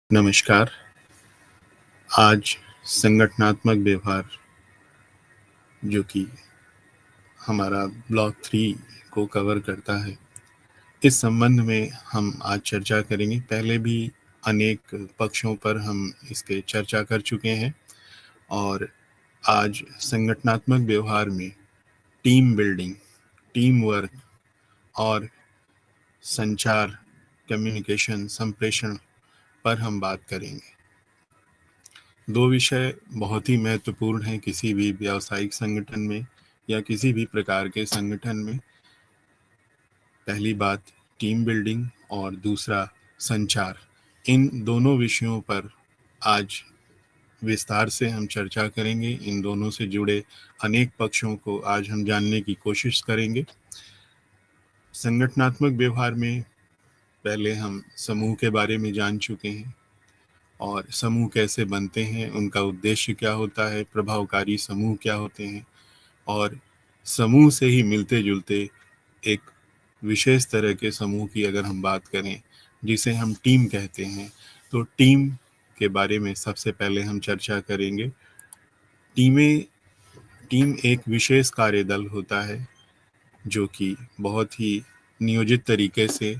नमस्कार। आज संगठनात्मक व्यवहार जो कि हमारा ब्लॉक 3 को कवर करता है, इस संबंध में हम आज चर्चा करेंगे। पहले भी अनेक पक्षों पर हम इसके चर्चा कर चुके हैं और आज संगठनात्मक व्यवहार में टीम बिल्डिंग, टीम वर्क और संचार, कम्युनिकेशन, संप्रेषण पर हम बात करेंगे। दो विषय बहुत ही महत्वपूर्ण हैं किसी भी व्यावसायिक संगठन में या किसी भी प्रकार के संगठन में। पहली बात टीम बिल्डिंग और दूसरा संचार। इन दोनों विषयों पर आज विस्तार से हम चर्चा करेंगे। इन दोनों से जुड़े अनेक पक्षों को आज हम जानने की कोशिश करेंगे। संगठनात्मक व्यवहार में पहले हम समूह के बारे में जान चुके हैं और समूह कैसे बनते हैं, उनका उद्देश्य क्या होता है, प्रभावकारी समूह क्या होते हैं और समूह से ही मिलते जुलते एक विशेष तरह के समूह की अगर हम बात करें जिसे हम टीम कहते हैं, तो टीम के बारे में सबसे पहले हम चर्चा करेंगे। टीम एक विशेष कार्यदल होता है जो कि बहुत ही नियोजित तरीके से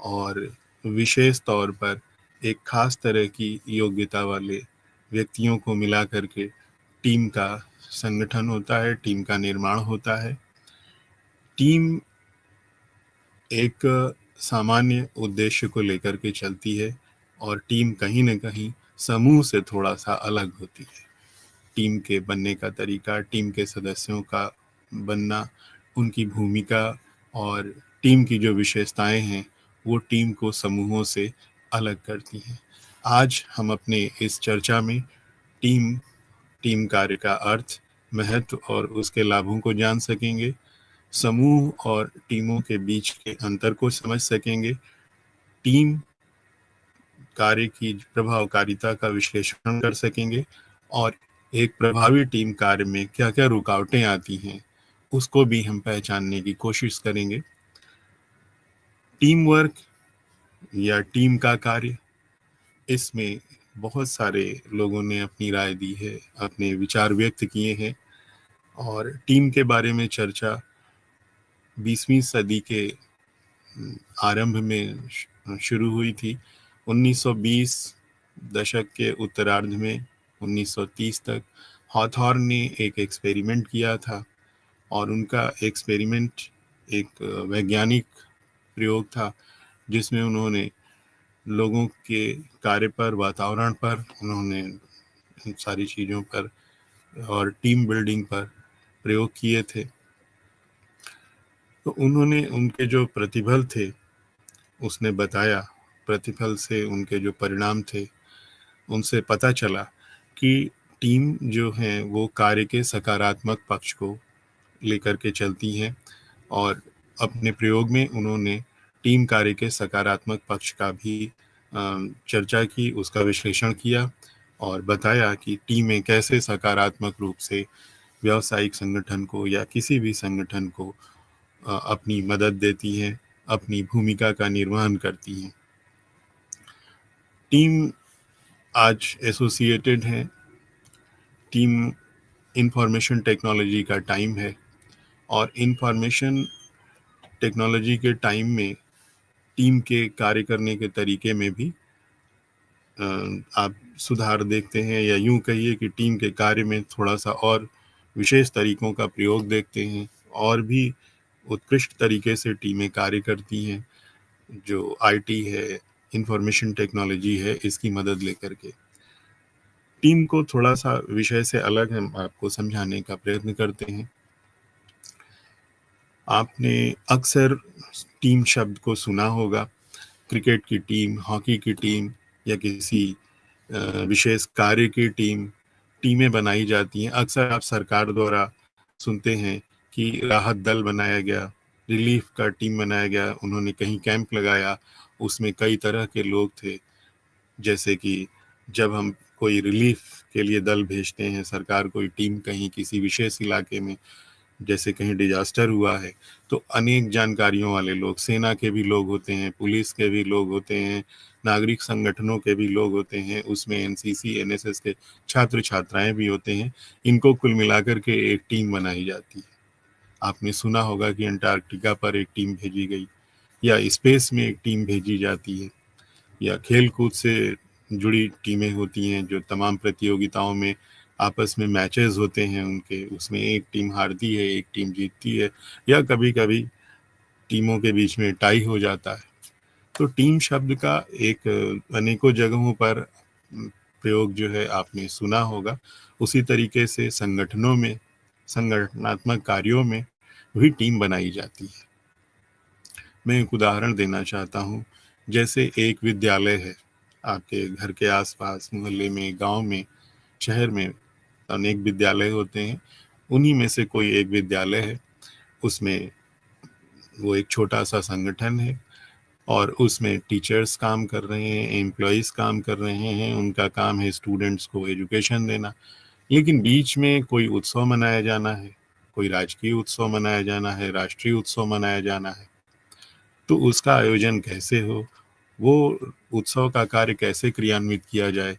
और विशेष तौर पर एक खास तरह की योग्यता वाले व्यक्तियों को मिला करके टीम का संगठन होता है, टीम का निर्माण होता है। टीम एक सामान्य उद्देश्य को लेकर के चलती है और टीम कहीं न कहीं समूह से थोड़ा सा अलग होती है। टीम के बनने का तरीका, टीम के सदस्यों का बनना, उनकी भूमिका और टीम की जो विशेषताएं हैं वो टीम को समूहों से अलग करती हैं। आज हम अपने इस चर्चा में टीम टीम कार्य का अर्थ, महत्व और उसके लाभों को जान सकेंगे। समूह और टीमों के बीच के अंतर को समझ सकेंगे। टीम कार्य की प्रभावकारिता का विश्लेषण कर सकेंगे और एक प्रभावी टीम कार्य में क्या क्या रुकावटें आती हैं उसको भी हम पहचानने की कोशिश करेंगे। टीम वर्क या टीम का कार्य, इसमें बहुत सारे लोगों ने अपनी राय दी है, अपने विचार व्यक्त किए हैं और टीम के बारे में चर्चा 20वीं सदी के आरंभ में शुरू हुई थी। 1920 दशक के उत्तरार्ध में 1930 तक हॉथॉर्न ने एक एक्सपेरिमेंट किया था और उनका एक्सपेरिमेंट एक वैज्ञानिक प्रयोग था जिसमें उन्होंने लोगों के कार्य पर, वातावरण पर, उन्होंने सारी चीज़ों पर और टीम बिल्डिंग पर प्रयोग किए थे। तो उन्होंने उनके जो प्रतिफल थे उसने बताया, प्रतिफल से उनके जो परिणाम थे उनसे पता चला कि टीम जो है वो कार्य के सकारात्मक पक्ष को लेकर के चलती हैं और अपने प्रयोग में उन्होंने टीम कार्य के सकारात्मक पक्ष का भी चर्चा की, उसका विश्लेषण किया और बताया कि टीमें कैसे सकारात्मक रूप से व्यावसायिक संगठन को या किसी भी संगठन को अपनी मदद देती हैं, अपनी भूमिका का निर्वहन करती हैं। टीम आज एसोसिएटेड है। टीम इंफॉर्मेशन टेक्नोलॉजी का टाइम है और इंफॉर्मेशन टेक्नोलॉजी के टाइम में टीम के कार्य करने के तरीके में भी आप सुधार देखते हैं या यूं कहिए कि टीम के कार्य में थोड़ा सा और विशेष तरीकों का प्रयोग देखते हैं और भी उत्कृष्ट तरीके से टीमें कार्य करती हैं जो आईटी है, इंफॉर्मेशन टेक्नोलॉजी है, इसकी मदद लेकर के। टीम को थोड़ा सा विषय से अलग हम आपको समझाने का प्रयत्न करते हैं। आपने अक्सर टीम शब्द को सुना होगा। क्रिकेट की टीम, हॉकी की टीम या किसी विशेष कार्य की टीमें बनाई जाती हैं। अक्सर आप सरकार द्वारा सुनते हैं कि राहत दल बनाया गया, रिलीफ का टीम बनाया गया, उन्होंने कहीं कैंप लगाया, उसमें कई तरह के लोग थे। जैसे कि जब हम कोई रिलीफ के लिए दल भेजते हैं, सरकार कोई टीम कहीं किसी विशेष इलाके में, जैसे कहीं डिजास्टर हुआ है तो अनेक जानकारियों वाले लोग, सेना के भी लोग होते हैं, पुलिस के भी लोग होते हैं, नागरिक संगठनों के भी लोग होते हैं, उसमें एनसीसी एनएसएस के छात्र छात्राएं भी होते हैं। इनको कुल मिलाकर के एक टीम बनाई जाती है। आपने सुना होगा कि अंटार्कटिका पर एक टीम भेजी गई, या स्पेस में एक टीम भेजी जाती है, या खेल कूद से जुड़ी टीमें होती हैं जो तमाम प्रतियोगिताओं में आपस में मैचेस होते हैं उनके, उसमें एक टीम हारती है एक टीम जीतती है, या कभी कभी टीमों के बीच में टाई हो जाता है। तो टीम शब्द का एक अनेकों जगहों पर प्रयोग जो है आपने सुना होगा। उसी तरीके से संगठनों में, संगठनात्मक कार्यों में भी टीम बनाई जाती है। मैं एक उदाहरण देना चाहता हूँ। जैसे एक विद्यालय है, आपके घर के आसपास, मोहल्ले में, गांव में, शहर में अनेक विद्यालय होते हैं। उन्हीं में से कोई एक विद्यालय है, उसमें वो एक छोटा सा संगठन है और उसमें टीचर्स काम कर रहे हैं, एम्प्लॉयज़ काम कर रहे हैं, उनका काम है स्टूडेंट्स को एजुकेशन देना। लेकिन बीच में कोई उत्सव मनाया जाना है, कोई राजकीय उत्सव मनाया जाना है, राष्ट्रीय उत्सव मनाया जाना है। तो उसका आयोजन कैसे हो, वो उत्सव का कार्य कैसे क्रियान्वित किया जाए,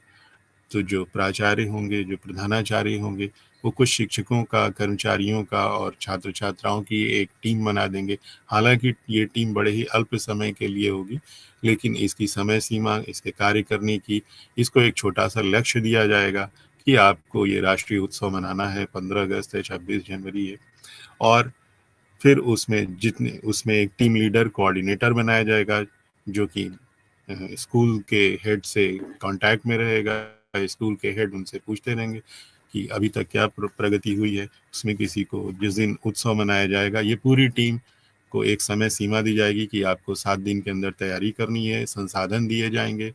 तो जो प्राचार्य होंगे, जो प्रधानाचार्य होंगे, वो कुछ शिक्षकों का, कर्मचारियों का और छात्र छात्राओं की एक टीम बना देंगे। हालांकि ये टीम बड़े ही अल्प समय के लिए होगी, लेकिन इसकी समय सीमा, इसके कार्य करने की, इसको एक छोटा सा लक्ष्य दिया जाएगा कि आपको ये राष्ट्रीय उत्सव मनाना है, 15 अगस्त है, 26 जनवरी है। और फिर उसमें एक टीम लीडर, कोऑर्डिनेटर बनाया जाएगा, जो कि स्कूल के हेड से कांटेक्ट में रहेगा। स्कूल के हेड उनसे पूछते रहेंगे कि अभी तक क्या प्रगति हुई है। उसमें किसी को, जिस दिन उत्सव मनाया जाएगा, ये पूरी टीम को एक समय सीमा दी जाएगी कि आपको 7 दिन के अंदर तैयारी करनी है, संसाधन दिए जाएंगे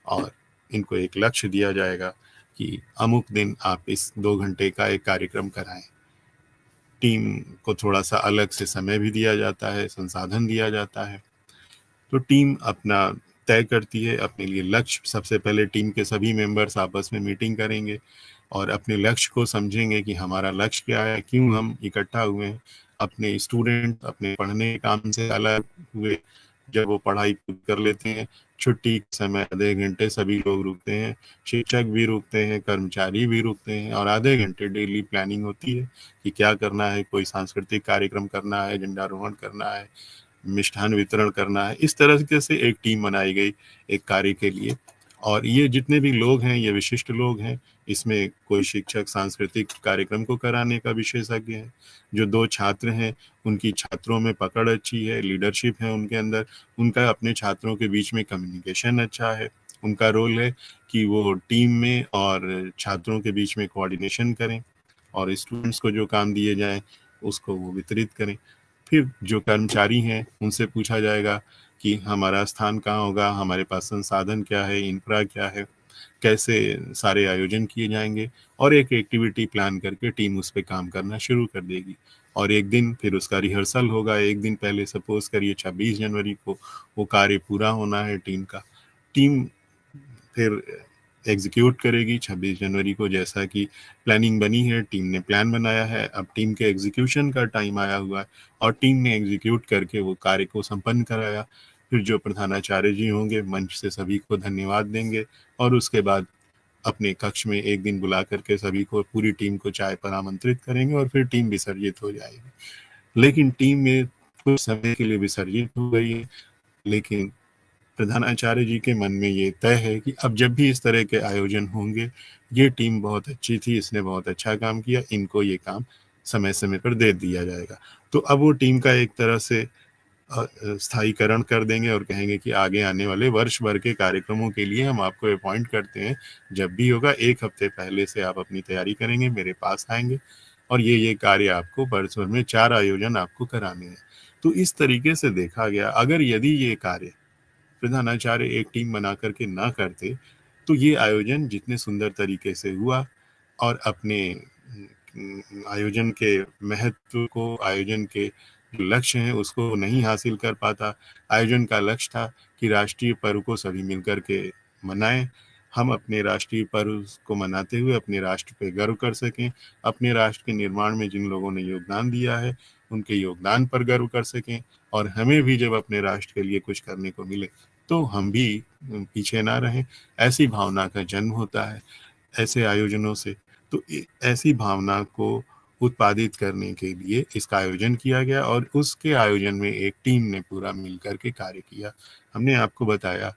और इनको एक लक्ष्य दिया जाएगा कि अमुक दिन आप इस 2 घंटे का एक कार्यक्रम कराएं। टीम को थोड़ा सा अलग से समय भी दिया जाता है, संसाधन दिया जाता है। तो टीम अपना तय करती है अपने लिए लक्ष्य। सबसे पहले टीम के सभी मेंबर्स आपस में मीटिंग करेंगे और अपने लक्ष्य को समझेंगे कि हमारा लक्ष्य क्या है, क्यों हम इकट्ठा हुए हैं। अपने स्टूडेंट अपने पढ़ने के काम से अलग हुए, जब वो पढ़ाई पूरी कर लेते हैं, छुट्टी के समय आधे घंटे सभी लोग रुकते हैं, शिक्षक भी रुकते हैं, कर्मचारी भी रुकते हैं, और आधे घंटे डेली प्लानिंग होती है कि क्या करना है। कोई सांस्कृतिक कार्यक्रम करना है, झंडारोहण करना है, मिष्ठान वितरण करना है। इस तरह से एक टीम बनाई गई एक कार्य के लिए। और ये जितने भी लोग हैं, ये विशिष्ट लोग हैं। इसमें कोई शिक्षक सांस्कृतिक कार्यक्रम को कराने का विशेषज्ञ है, जो 2 छात्र हैं उनकी छात्रों में पकड़ अच्छी है, लीडरशिप है उनके अंदर, उनका अपने छात्रों के बीच में कम्युनिकेशन अच्छा है। उनका रोल है कि वो टीम में और छात्रों के बीच में कोऑर्डिनेशन करें और स्टूडेंट्स को जो काम दिए जाएं उसको वो वितरित करें। फिर जो कर्मचारी हैं उनसे पूछा जाएगा कि हमारा स्थान कहाँ होगा, हमारे पास संसाधन क्या है, इंफ्रा क्या है, कैसे सारे आयोजन किए जाएंगे, और एक एक्टिविटी प्लान करके टीम उस पर काम करना शुरू कर देगी। और एक दिन फिर उसका रिहर्सल होगा। एक दिन पहले, सपोज करिए 26 जनवरी को वो कार्य पूरा होना है टीम का। टीम फिर एग्जीक्यूट करेगी 26 जनवरी को, जैसा कि प्लानिंग बनी है, टीम ने प्लान बनाया है। अब टीम के एग्जीक्यूशन का टाइम आया हुआ है और टीम ने एग्जीक्यूट करके वो कार्य को संपन्न कराया। फिर जो प्रधानाचार्य जी होंगे मंच से सभी को धन्यवाद देंगे और उसके बाद अपने कक्ष में एक दिन बुला करके सभी को, पूरी टीम को चाय पर आमंत्रित करेंगे और फिर टीम विसर्जित हो जाएगी। लेकिन टीम में कुछ समय के लिए विसर्जित हो गई है, लेकिन प्रधानाचार्य जी के मन में ये तय है कि अब जब भी इस तरह के आयोजन होंगे, ये टीम बहुत अच्छी थी, इसने बहुत अच्छा काम किया, इनको ये काम समय समय पर दे दिया जाएगा। तो अब वो टीम का एक तरह से स्थायीकरण कर देंगे और कहेंगे कि आगे आने वाले वर्ष भर के कार्यक्रमों के लिए हम आपको अपॉइंट करते हैं। जब भी होगा 1 हफ्ते पहले से आप अपनी तैयारी करेंगे, मेरे पास आएंगे और ये कार्य आपको वर्ष भर में 4 आयोजन आपको कराने हैं। तो इस तरीके से देखा गया, अगर यदि ये कार्य प्रधानाचार्य एक टीम बना करके ना करते, तो ये आयोजन जितने सुंदर तरीके से हुआ और अपने आयोजन के महत्व को, आयोजन के जो लक्ष्य हैं उसको नहीं हासिल कर पाता। आयोजन का लक्ष्य था कि राष्ट्रीय पर्व को सभी मिलकर के मनाएं, हम अपने राष्ट्रीय पर्व को मनाते हुए अपने राष्ट्र पे गर्व कर सकें, अपने राष्ट्र के निर्माण में जिन लोगों ने योगदान दिया है उनके योगदान पर गर्व कर सकें, और हमें भी जब अपने राष्ट्र के लिए कुछ करने को मिले तो हम भी पीछे ना रहें। ऐसी भावना का जन्म होता है ऐसे आयोजनों से। तो ऐसी भावना को उत्पादित करने के लिए इसका आयोजन किया गया, और उसके आयोजन में एक टीम ने पूरा मिलकर के कार्य किया। हमने आपको बताया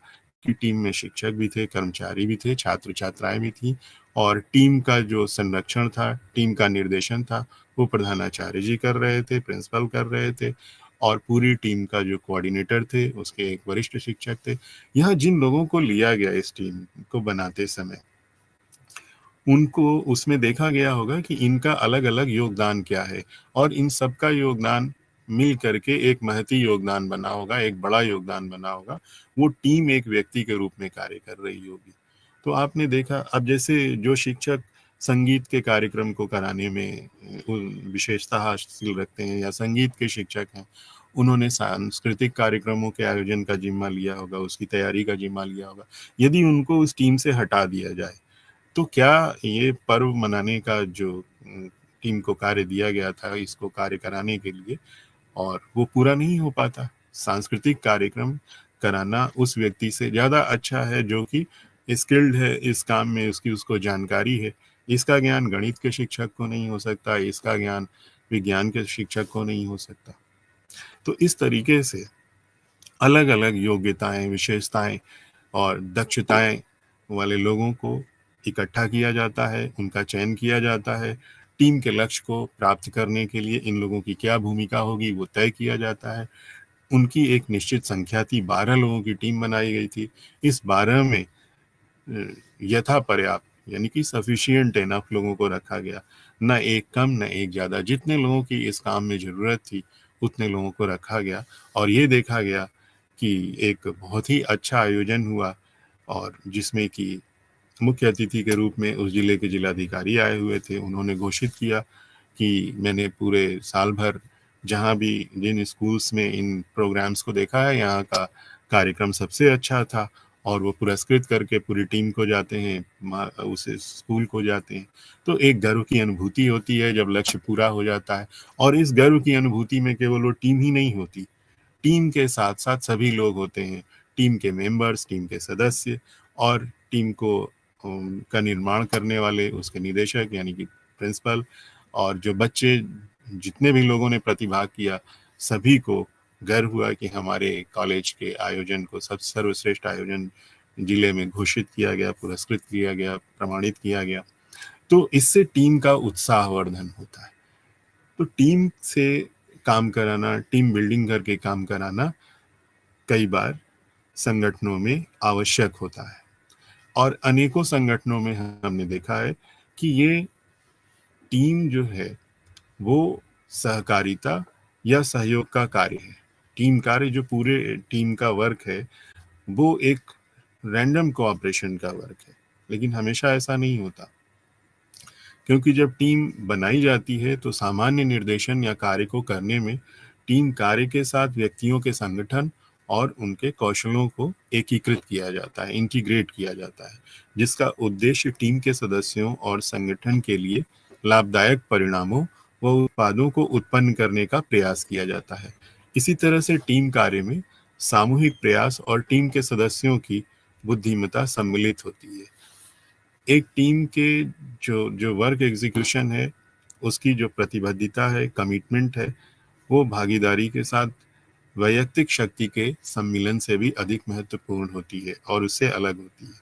कि टीम में शिक्षक भी थे, कर्मचारी भी थे, छात्र छात्राएं भी थी, और टीम का जो संरक्षण था, टीम का निर्देशन था, वो प्रधानाचार्य जी कर रहे थे, प्रिंसिपल कर रहे थे, और पूरी टीम का जो कोऑर्डिनेटर थे उसके एक वरिष्ठ शिक्षक थे। यहाँ जिन लोगों को लिया गया इस टीम को बनाते समय, उनको उसमें देखा गया होगा कि इनका अलग अलग योगदान क्या है, और इन सबका योगदान मिल करके एक महती योगदान बना होगा, एक बड़ा योगदान बना होगा। वो टीम एक व्यक्ति के रूप में कार्य कर रही होगी। तो आपने देखा, अब जैसे जो शिक्षक संगीत के कार्यक्रम को कराने में विशेषता हासिल रखते हैं, या संगीत के शिक्षक हैं, उन्होंने सांस्कृतिक कार्यक्रमों के आयोजन का जिम्मा लिया होगा, उसकी तैयारी का जिम्मा लिया होगा। यदि उनको उस टीम से हटा दिया जाए तो क्या ये पर्व मनाने का जो टीम को कार्य दिया गया था इसको कार्य कराने के लिए, और वो पूरा नहीं हो पाता। सांस्कृतिक कार्यक्रम कराना उस व्यक्ति से ज़्यादा अच्छा है जो कि स्किल्ड है इस काम में, उसकी उसको जानकारी है। इसका ज्ञान गणित के शिक्षक को नहीं हो सकता, इसका ज्ञान विज्ञान के शिक्षक को नहीं हो सकता। तो इस तरीके से अलग अलग योग्यताएं, विशेषताएं और दक्षताएं वाले लोगों को इकट्ठा किया जाता है, उनका चयन किया जाता है। टीम के लक्ष्य को प्राप्त करने के लिए इन लोगों की क्या भूमिका होगी वो तय किया जाता है। उनकी एक निश्चित संख्या थी, 12 लोगों की टीम बनाई गई थी। इस 12 में यथा पर्याप्त यानी कि सफिशिएंट इनफ लोगों को रखा गया, न एक कम न एक ज़्यादा। जितने लोगों की इस काम में ज़रूरत थी उतने लोगों को रखा गया, और ये देखा गया कि एक बहुत ही अच्छा आयोजन हुआ, और जिसमें कि मुख्य अतिथि के रूप में उस जिले के जिलाधिकारी आए हुए थे। उन्होंने घोषित किया कि मैंने पूरे साल भर जहाँ भी जिन स्कूल्स में इन प्रोग्राम्स को देखा है, यहाँ का कार्यक्रम सबसे अच्छा था, और वो पुरस्कृत करके पूरी टीम को जाते हैं, उस स्कूल को जाते हैं। तो एक गर्व की अनुभूति होती है जब लक्ष्य पूरा हो जाता है, और इस गर्व की अनुभूति में केवल वो टीम ही नहीं होती, टीम के साथ साथ सभी लोग होते हैं, टीम के मेंबर्स, टीम के सदस्य, और टीम को का निर्माण करने वाले उसके निदेशक यानी कि प्रिंसिपल, और जो बच्चे, जितने भी लोगों ने प्रतिभाग किया, सभी को गर्व हुआ कि हमारे कॉलेज के आयोजन को सब सर्वश्रेष्ठ आयोजन जिले में घोषित किया गया, पुरस्कृत किया गया, प्रमाणित किया गया। तो इससे टीम का उत्साहवर्धन होता है। तो टीम से काम कराना, टीम बिल्डिंग करके काम कराना कई बार संगठनों में आवश्यक होता है, और अनेकों संगठनों में हमने देखा है कि ये टीम जो है वो सहकारिता या सहयोग का कार्य है। टीम कार्य, जो पूरे टीम का वर्क है, वो एक रैंडम कोऑपरेशन का वर्क है, लेकिन हमेशा ऐसा नहीं होता, क्योंकि जब टीम बनाई जाती है तो सामान्य निर्देशन या कार्य को करने में टीम कार्य के साथ व्यक्तियों के संगठन और उनके कौशलों को एकीकृत किया जाता है, इंटीग्रेट किया जाता है, जिसका उद्देश्य टीम के सदस्यों और संगठन के लिए लाभदायक परिणामों व उत्पादों को उत्पन्न करने का प्रयास किया जाता है। इसी तरह से टीम कार्य में सामूहिक प्रयास और टीम के सदस्यों की बुद्धिमत्ता सम्मिलित होती है। एक टीम के जो जो वर्क एग्जीक्यूशन है, उसकी जो प्रतिबद्धता है, कमिटमेंट है, वो भागीदारी के साथ वैयक्तिक शक्ति के सम्मिलन से भी अधिक महत्वपूर्ण होती है और उससे अलग होती है।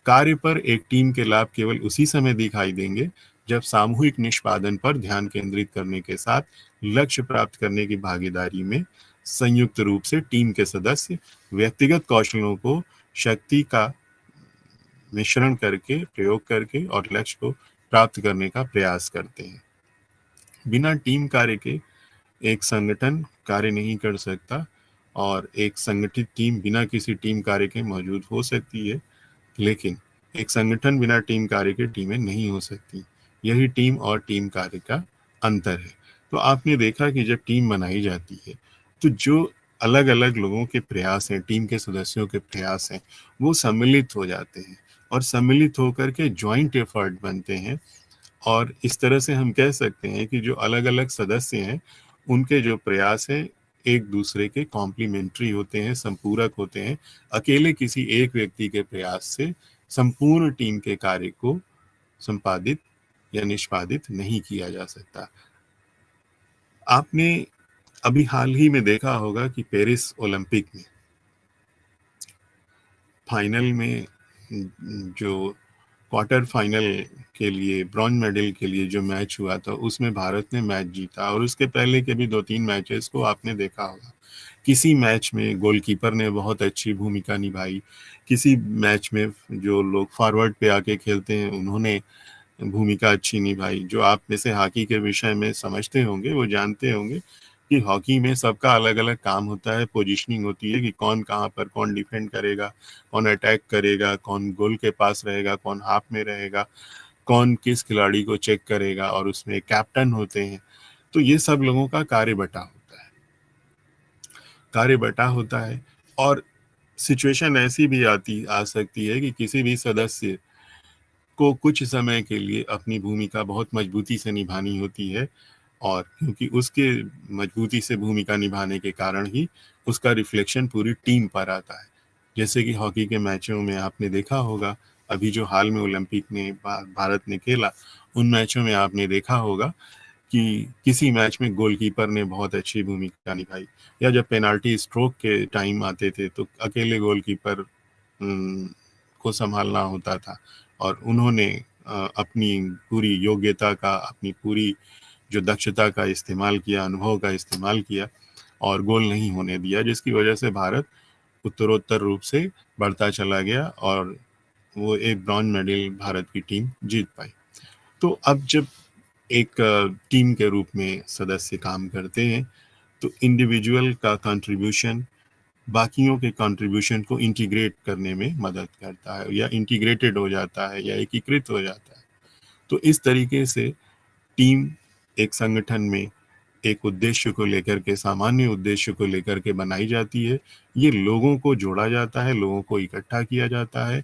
कार्य पर एक टीम के लाभ केवल उसी समय दिखाई देंगे जब सामूहिक निष्पादन पर ध्यान केंद्रित करने के साथ लक्ष्य प्राप्त करने की भागीदारी में संयुक्त रूप से टीम के सदस्य व्यक्तिगत कौशलों को शक्ति का मिश्रण करके, प्रयोग करके और लक्ष्य को प्राप्त करने का प्रयास करते हैं। बिना टीम कार्य के एक संगठन कार्य नहीं कर सकता, और एक संगठित टीम बिना किसी टीम कार्य के मौजूद हो सकती है, लेकिन एक संगठन बिना टीम कार्य के टीमें नहीं हो सकती। यही टीम और टीम कार्य का अंतर है। तो आपने देखा कि जब टीम बनाई जाती है तो जो अलग अलग लोगों के प्रयास हैं, टीम के सदस्यों के प्रयास हैं, वो सम्मिलित हो जाते हैं, और सम्मिलित होकर के जॉइंट एफर्ट बनते हैं। और इस तरह से हम कह सकते हैं कि जो अलग अलग सदस्य हैं उनके जो प्रयास हैं एक दूसरे के कॉम्प्लीमेंट्री होते हैं, संपूरक होते हैं। अकेले किसी एक व्यक्ति के प्रयास से संपूर्ण टीम के कार्य को संपादित या निष्पादित नहीं किया जा सकता। आपने अभी हाल ही में देखा होगा कि पेरिस ओलंपिक में फाइनल में जो क्वार्टर फाइनल के लिए ब्रॉन्ज मेडल के लिए जो मैच हुआ था उसमें भारत ने मैच जीता। और उसके पहले के भी 2-3 मैचेस को आपने देखा होगा, किसी मैच में गोलकीपर ने बहुत अच्छी भूमिका निभाई, किसी मैच में जो लोग फॉरवर्ड पे आके खेलते हैं उन्होंने भूमिका अच्छी निभाई। जो आप में से हॉकी के विषय में समझते होंगे वो जानते होंगे कि हॉकी में सबका अलग अलग काम होता है, पोजीशनिंग होती है कि कौन कहाँ पर कौन डिफेंड करेगा, कौन अटैक करेगा, कौन गोल के पास रहेगा, कौन हाफ में रहेगा, कौन किस खिलाड़ी को चेक करेगा, और उसमें कैप्टन होते हैं। तो ये सब लोगों का कार्य बटा होता है, कार्य बटा होता है। और सिचुएशन ऐसी भी आ सकती है कि किसी भी सदस्य को कुछ समय के लिए अपनी भूमिका बहुत मजबूती से निभानी होती है, और क्योंकि उसके मजबूती से भूमिका निभाने के कारण ही उसका रिफ्लेक्शन पूरी टीम पर आता है। जैसे कि हॉकी के मैचों में आपने देखा होगा, अभी जो हाल में ओलंपिक में भारत ने खेला उन मैचों में आपने देखा होगा कि किसी मैच में गोलकीपर ने बहुत अच्छी भूमिका निभाई, या जब पेनाल्टी स्ट्रोक के टाइम आते थे तो अकेले गोलकीपर को संभालना होता था, और उन्होंने अपनी पूरी योग्यता का, अपनी पूरी जो दक्षता का इस्तेमाल किया, अनुभव का इस्तेमाल किया और गोल नहीं होने दिया, जिसकी वजह से भारत उत्तरोत्तर रूप से बढ़ता चला गया और वो एक ब्रॉन्ज मेडल भारत की टीम जीत पाई। तो अब जब एक टीम के रूप में सदस्य काम करते हैं तो इंडिविजुअल का कंट्रीब्यूशन बाकियों के कंट्रीब्यूशन को इंटीग्रेट करने में मदद करता है, या इंटीग्रेटेड हो जाता है, या एकीकृत हो जाता है। तो इस तरीके से टीम एक संगठन में एक उद्देश्य को लेकर के, सामान्य उद्देश्य को लेकर के बनाई जाती है। ये लोगों को जोड़ा जाता है, लोगों को इकट्ठा किया जाता है,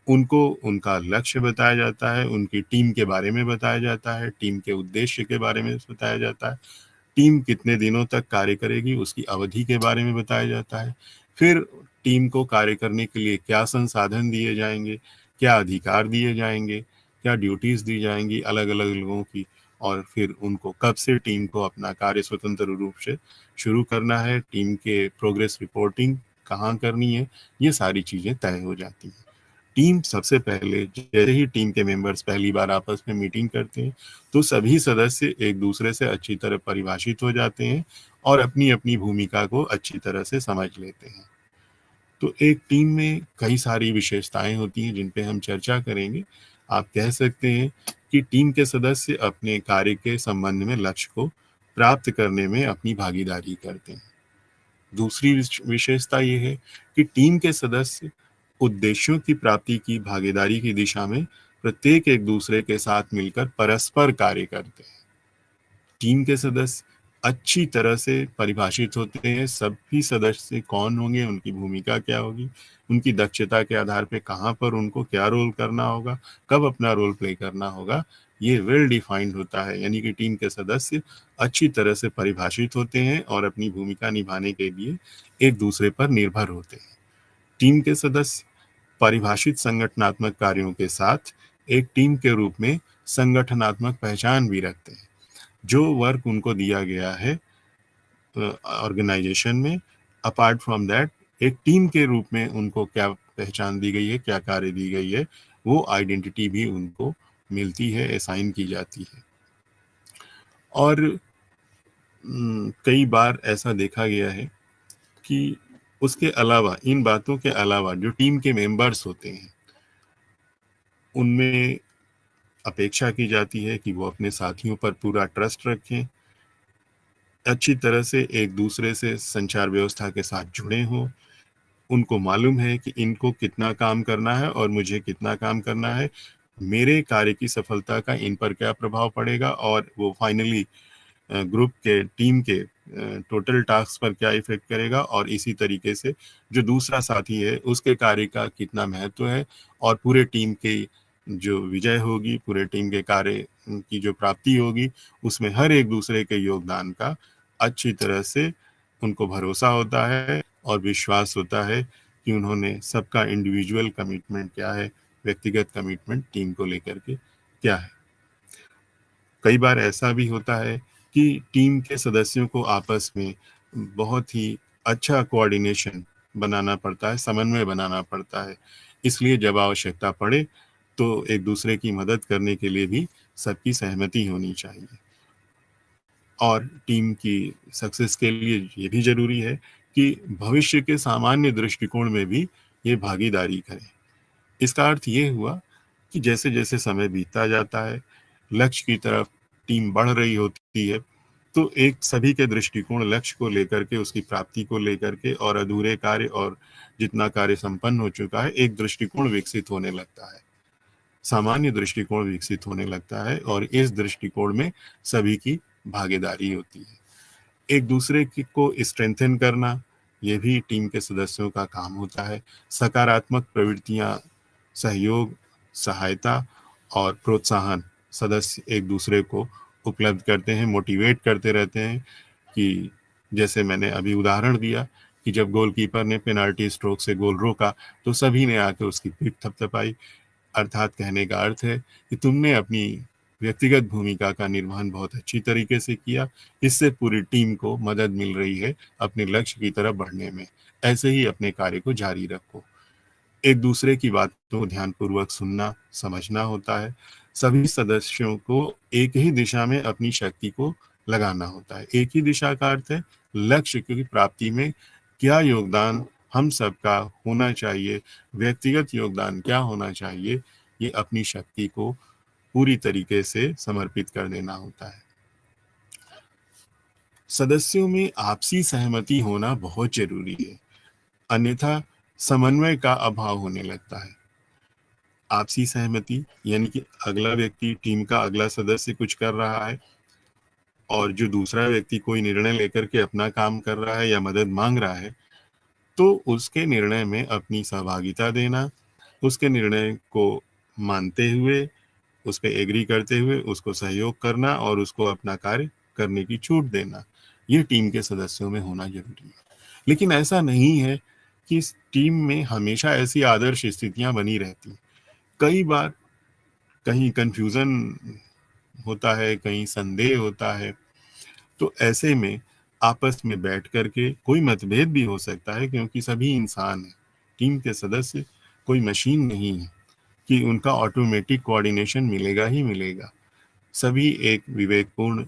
उनको उनका लक्ष्य बताया जाता है, उनकी टीम के बारे में बताया जाता है, टीम के उद्देश्य के बारे में बताया जाता है, टीम कितने दिनों तक कार्य करेगी उसकी अवधि के बारे में बताया जाता है। फिर टीम को कार्य करने के लिए क्या संसाधन दिए जाएंगे, क्या अधिकार दिए जाएंगे, क्या ड्यूटीज दी जाएंगी अलग अलग लोगों की, और फिर उनको कब से टीम को अपना कार्य स्वतंत्र रूप से शुरू करना है, टीम के प्रोग्रेस रिपोर्टिंग कहाँ करनी है, ये सारी चीजें तय हो जाती हैं। टीम सबसे पहले जैसे ही टीम के मेंबर्स पहली बार आपस में मीटिंग करते हैं तो सभी सदस्य एक दूसरे से अच्छी तरह परिभाषित हो जाते हैं और अपनी अपनी भूमिका को अच्छी तरह से समझ लेते हैं। तो एक टीम में कई सारी विशेषताएं होती हैं जिन पे हम चर्चा करेंगे। आप कह सकते हैं कि टीम के सदस्य अपने कार्य के संबंध में लक्ष्य को प्राप्त करने में अपनी भागीदारी करते हैं। दूसरी विशेषता ये है कि टीम के सदस्य उद्देश्यों की प्राप्ति की भागीदारी की दिशा में प्रत्येक एक दूसरे के साथ मिलकर परस्पर कार्य करते हैं। टीम के सदस्य अच्छी तरह से परिभाषित होते हैं, सभी सदस्य कौन होंगे, उनकी भूमिका क्या होगी, उनकी दक्षता के आधार पे कहाँ पर उनको क्या रोल करना होगा, कब अपना रोल प्ले करना होगा, ये वेल डिफाइंड होता है। यानी कि टीम के सदस्य अच्छी तरह से परिभाषित होते हैं और अपनी भूमिका निभाने के लिए एक दूसरे पर निर्भर होते हैं। टीम के सदस्य परिभाषित संगठनात्मक कार्यों के साथ एक टीम के रूप में संगठनात्मक पहचान भी रखते हैं। जो वर्क उनको दिया गया है ऑर्गेनाइजेशन में, अपार्ट फ्रॉम दैट एक टीम के रूप में उनको क्या पहचान दी गई है, क्या कार्य दी गई है, वो आइडेंटिटी भी उनको मिलती है, असाइन की जाती है। और कई बार ऐसा देखा गया है कि उसके अलावा, इन बातों के अलावा जो टीम के मेंबर्स होते हैं उनमें अपेक्षा की जाती है कि वो अपने साथियों पर पूरा ट्रस्ट रखें, अच्छी तरह से एक दूसरे से संचार व्यवस्था के साथ जुड़े हों, उनको मालूम है कि इनको कितना काम करना है और मुझे कितना काम करना है, मेरे कार्य की सफलता का इन पर क्या प्रभाव पड़ेगा, और वो फाइनली ग्रुप के, टीम के टोटल टास्क पर क्या इफेक्ट करेगा, और इसी तरीके से जो दूसरा साथी है उसके कार्य का कितना महत्व है, और पूरे टीम के जो विजय होगी, पूरे टीम के कार्य की जो प्राप्ति होगी, उसमें हर एक दूसरे के योगदान का अच्छी तरह से उनको भरोसा होता है और विश्वास होता है कि उन्होंने सबका इंडिविजुअल कमिटमेंट क्या है, व्यक्तिगत कमिटमेंट टीम को लेकर के क्या है। कई बार ऐसा भी होता है कि टीम के सदस्यों को आपस में बहुत ही अच्छा कोऑर्डिनेशन बनाना पड़ता है, समन्वय बनाना पड़ता है। इसलिए जब आवश्यकता पड़े तो एक दूसरे की मदद करने के लिए भी सबकी सहमति होनी चाहिए। और टीम की सक्सेस के लिए ये भी जरूरी है कि भविष्य के सामान्य दृष्टिकोण में भी ये भागीदारी करें। इसका अर्थ ये हुआ कि जैसे जैसे समय बीतता जाता है, लक्ष्य की तरफ टीम बढ़ रही होती है, तो एक सभी के दृष्टिकोण लक्ष्य को लेकर के, उसकी प्राप्ति को लेकर के, और अधूरे कार्य और जितना कार्य संपन्न हो चुका है, एक दृष्टिकोण विकसित होने लगता है, सामान्य दृष्टिकोण विकसित होने लगता है, और इस दृष्टिकोण में सभी की भागीदारी होती है। एक दूसरे को स्ट्रेंथन करना, यह भी टीम के सदस्यों का काम होता है। सकारात्मक प्रवृत्तियां, सहयोग, सहायता और प्रोत्साहन सदस्य एक दूसरे को उपलब्ध करते हैं, मोटिवेट करते रहते हैं। कि जैसे मैंने अभी उदाहरण दिया कि जब गोलकीपर ने पेनाल्टी स्ट्रोक से गोल रोका तो सभी ने आकर उसकी पीठ थपथपाई। अर्थात कहने का अर्थ है कि तुमने अपनी व्यक्तिगत भूमिका का निर्वहन बहुत अच्छी तरीके से किया, इससे पूरी टीम को मदद मिल रही है अपने लक्ष्य की तरफ बढ़ने में। ऐसे ही अपने कार्य को जारी रखो। एक दूसरे की बातों को ध्यानपूर्वक सुनना, समझना होता है। सभी सदस्यों को एक ही दिशा में अपनी शक्ति को लगाना होता है। एक ही दिशा का अर्थ है लक्ष्य की प्राप्ति में क्या योगदान हम सबका होना चाहिए, व्यक्तिगत योगदान क्या होना चाहिए, ये अपनी शक्ति को पूरी तरीके से समर्पित कर देना होता है। सदस्यों में आपसी सहमति होना बहुत जरूरी है, अन्यथा समन्वय का अभाव होने लगता है। आपसी सहमति यानी कि अगला व्यक्ति, टीम का अगला सदस्य कुछ कर रहा है और जो दूसरा व्यक्ति कोई निर्णय लेकर के अपना काम कर रहा है या मदद मांग रहा है, तो उसके निर्णय में अपनी सहभागिता देना, उसके निर्णय को मानते हुए, उस पर एग्री करते हुए उसको सहयोग करना और उसको अपना कार्य करने की छूट देना, ये टीम के सदस्यों में होना जरूरी है। लेकिन ऐसा नहीं है कि इस टीम में हमेशा ऐसी आदर्श स्थितियां बनी रहती। कई बार कहीं कंफ्यूजन होता है, कहीं संदेह होता है, तो ऐसे में आपस में बैठ करके, कोई मतभेद भी हो सकता है क्योंकि सभी इंसान हैं, टीम के सदस्य कोई मशीन नहीं है कि उनका ऑटोमेटिक कोऑर्डिनेशन मिलेगा ही मिलेगा। सभी एक विवेकपूर्ण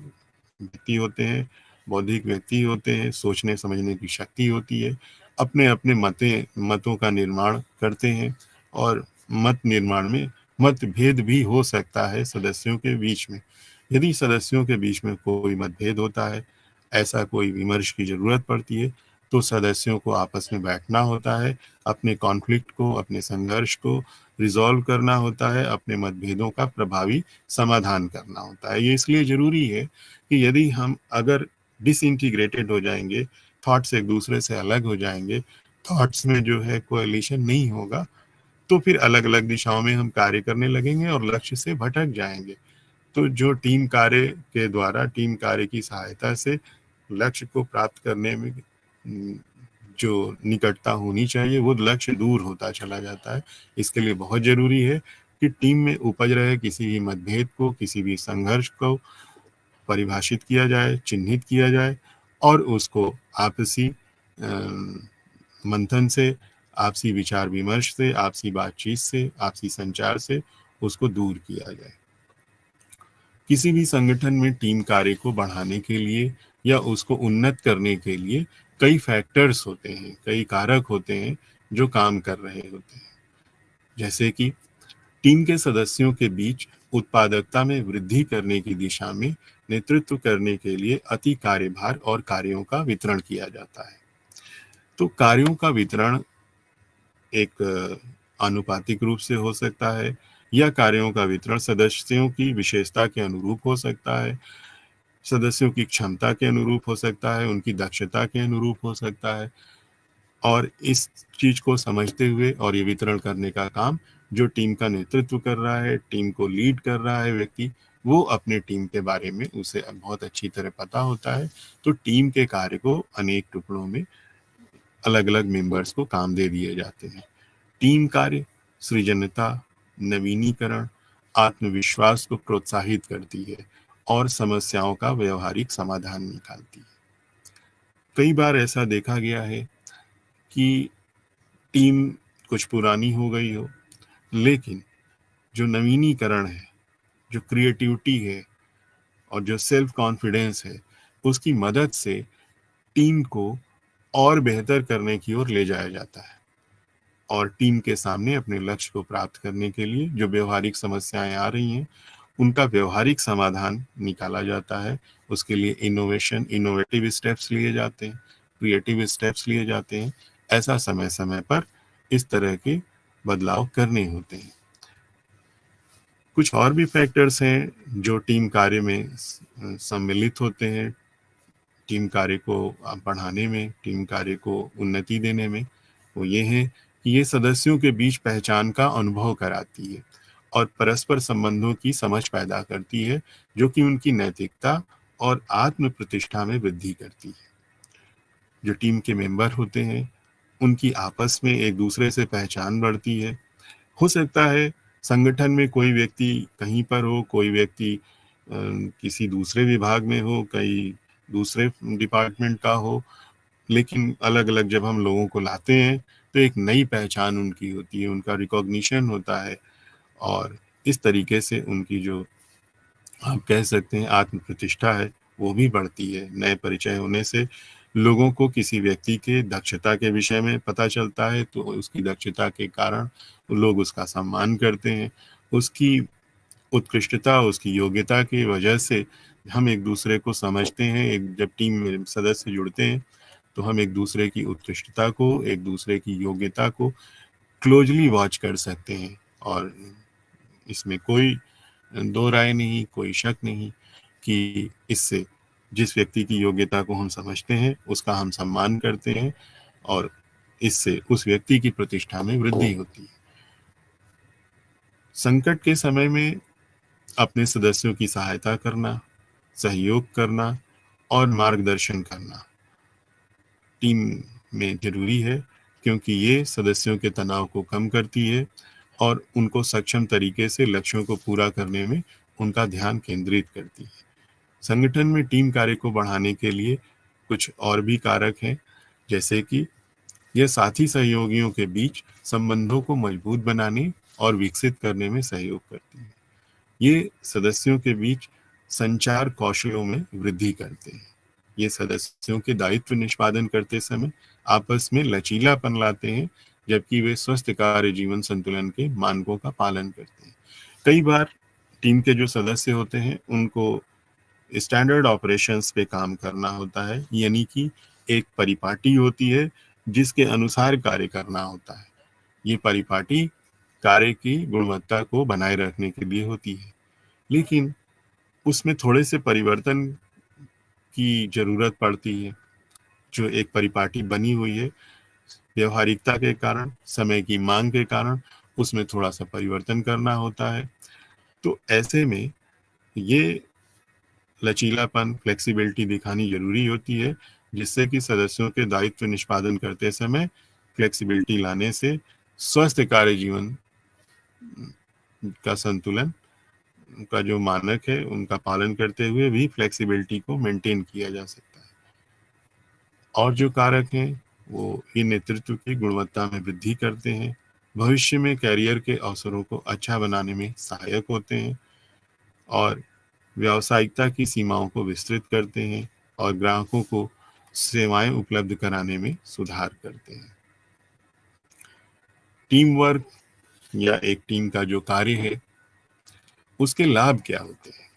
व्यक्ति होते हैं, बौद्धिक व्यक्ति होते हैं, सोचने समझने की शक्ति होती है, अपने अपने मतों का निर्माण करते हैं, और मत निर्माण में मतभेद भी हो सकता है सदस्यों के बीच में। यदि सदस्यों के बीच में कोई मतभेद होता है, ऐसा कोई विमर्श की जरूरत पड़ती है, तो सदस्यों को आपस में बैठना होता है, अपने कॉन्फ्लिक्ट को, अपने संघर्ष को रिजॉल्व करना होता है, अपने मतभेदों का प्रभावी समाधान करना होता है। ये इसलिए जरूरी है कि यदि हम अगर डिसइंटीग्रेटेड हो जाएंगे, थॉट्स एक दूसरे से अलग हो जाएंगे, थॉट्स में जो है कोएलिशन नहीं होगा, तो फिर अलग अलग दिशाओं में हम कार्य करने लगेंगे और लक्ष्य से भटक जाएंगे। तो जो टीम कार्य के द्वारा, टीम कार्य की सहायता से लक्ष्य को प्राप्त करने में जो निकटता होनी चाहिए, वो लक्ष्य दूर होता चला जाता है। इसके लिए बहुत जरूरी है कि टीम में उपज रहे किसी भी मतभेद को, किसी भी संघर्ष को परिभाषित किया जाए, चिन्हित किया जाए, और उसको आपसी मंथन से, आपसी विचार विमर्श से, आपसी बातचीत से, आपसी संचार से उसको दूर किया जाए। किसी भी संगठन में टीम कार्य को बढ़ाने के लिए या उसको उन्नत करने के लिए कई फैक्टर्स होते हैं, कई कारक होते हैं जो काम कर रहे होते हैं। जैसे कि टीम के सदस्यों के बीच उत्पादकता में वृद्धि करने की दिशा में नेतृत्व करने के लिए अति कार्यभार और कार्यों का वितरण किया जाता है। तो कार्यों का वितरण एक आनुपातिक रूप से हो सकता है, या कार्यों का वितरण सदस्यों की विशेषता के अनुरूप हो सकता है, सदस्यों की क्षमता के अनुरूप हो सकता है, उनकी दक्षता के अनुरूप हो सकता है। और इस चीज को समझते हुए और ये वितरण करने का काम जो टीम का नेतृत्व कर रहा है, टीम को लीड कर रहा है व्यक्ति, वो अपने टीम के बारे में उसे बहुत अच्छी तरह पता होता है। तो टीम के कार्य को अनेक टुकड़ों में अलग अलग मेंबर्स को काम दे दिए जाते हैं। टीम कार्य सृजनता, नवीनीकरण, आत्मविश्वास को प्रोत्साहित करती है और समस्याओं का व्यवहारिक समाधान निकालती है। कई बार ऐसा देखा गया है कि टीम कुछ पुरानी हो गई हो, लेकिन जो नवीनीकरण है, जो क्रिएटिविटी है और जो सेल्फ कॉन्फिडेंस है, उसकी मदद से टीम को और बेहतर करने की ओर ले जाया जाता है और टीम के सामने अपने लक्ष्य को प्राप्त करने के लिए जो व्यवहारिक समस्याएं आ रही हैं, उनका व्यवहारिक समाधान निकाला जाता है। उसके लिए इनोवेटिव स्टेप्स लिए जाते हैं, क्रिएटिव स्टेप्स लिए जाते हैं। ऐसा समय समय पर इस तरह के बदलाव करने होते हैं। कुछ और भी फैक्टर्स हैं जो टीम कार्य में सम्मिलित होते हैं, टीम कार्य को बढ़ाने में, टीम कार्य को उन्नति देने में। वो ये है कि ये सदस्यों के बीच पहचान का अनुभव कराती है और परस्पर संबंधों की समझ पैदा करती है, जो कि उनकी नैतिकता और आत्म प्रतिष्ठा में वृद्धि करती है। जो टीम के मेंबर होते हैं, उनकी आपस में एक दूसरे से पहचान बढ़ती है। हो सकता है संगठन में कोई व्यक्ति कहीं पर हो, कोई व्यक्ति किसी दूसरे विभाग में हो, कई दूसरे डिपार्टमेंट का हो, लेकिन अलग अलग जब हम लोगों को लाते हैं तो एक नई पहचान उनकी होती है, उनका रिकॉग्निशन होता है और इस तरीके से उनकी जो आप कह सकते हैं आत्म प्रतिष्ठा है वो भी बढ़ती है। नए परिचय होने से लोगों को किसी व्यक्ति के दक्षता के विषय में पता चलता है, तो उसकी दक्षता के कारण लोग उसका सम्मान करते हैं। उसकी उत्कृष्टता, उसकी योग्यता की वजह से हम एक दूसरे को समझते हैं। एक जब टीम में सदस्य जुड़ते हैं तो हम एक दूसरे की उत्कृष्टता को, एक दूसरे की योग्यता को क्लोजली वॉच कर सकते हैं और इसमें कोई दो राय नहीं, कोई शक नहीं कि इससे जिस व्यक्ति की योग्यता को हम समझते हैं उसका हम सम्मान करते हैं और इससे उस व्यक्ति की प्रतिष्ठा में वृद्धि होती है। संकट के समय में अपने सदस्यों की सहायता करना, सहयोग करना और मार्गदर्शन करना टीम में जरूरी है, क्योंकि ये सदस्यों के तनाव को कम करती है और उनको सक्षम तरीके से लक्ष्यों को पूरा करने में उनका ध्यान केंद्रित करती है। संगठन में टीम कार्य को बढ़ाने के लिए कुछ और भी कारक हैं, जैसे कि यह साथी सहयोगियों के बीच संबंधों को मजबूत बनाने और विकसित करने में सहयोग करती है। ये सदस्यों के बीच संचार कौशलों में वृद्धि करते हैं। ये सदस्यों के दायित्व निष्पादन करते समय आपस में लचीलापन लाते हैं, जबकि वे स्वस्थ कार्य जीवन संतुलन के मानकों का पालन करते हैं। कई बार टीम के जो सदस्य होते हैं उनको स्टैंडर्ड ऑपरेशंस पे काम करना होता है, यानी कि एक परिपाटी होती है जिसके अनुसार कार्य करना होता है। ये परिपाटी कार्य की गुणवत्ता को बनाए रखने के लिए होती है, लेकिन उसमें थोड़े से परिवर्तन की जरूरत पड़ती है। जो एक परिपाटी बनी हुई है, व्यवहारिकता के कारण, समय की मांग के कारण उसमें थोड़ा सा परिवर्तन करना होता है। तो ऐसे में ये लचीलापन, फ्लेक्सिबिलिटी दिखानी जरूरी होती है, जिससे कि सदस्यों के दायित्व निष्पादन करते समय फ्लेक्सिबिलिटी लाने से स्वस्थ कार्य जीवन का संतुलन का जो मानक है उनका पालन करते हुए भी फ्लेक्सिबिलिटी को मेंटेन किया जा सकता है। और जो कारक हैं वो ये नेतृत्व की गुणवत्ता में वृद्धि करते हैं, भविष्य में कैरियर के अवसरों को अच्छा बनाने में सहायक होते हैं और व्यावसायिकता की सीमाओं को विस्तृत करते हैं और ग्राहकों को सेवाएं उपलब्ध कराने में सुधार करते हैं। टीम वर्क या एक टीम का जो कार्य है उसके लाभ क्या होते हैं?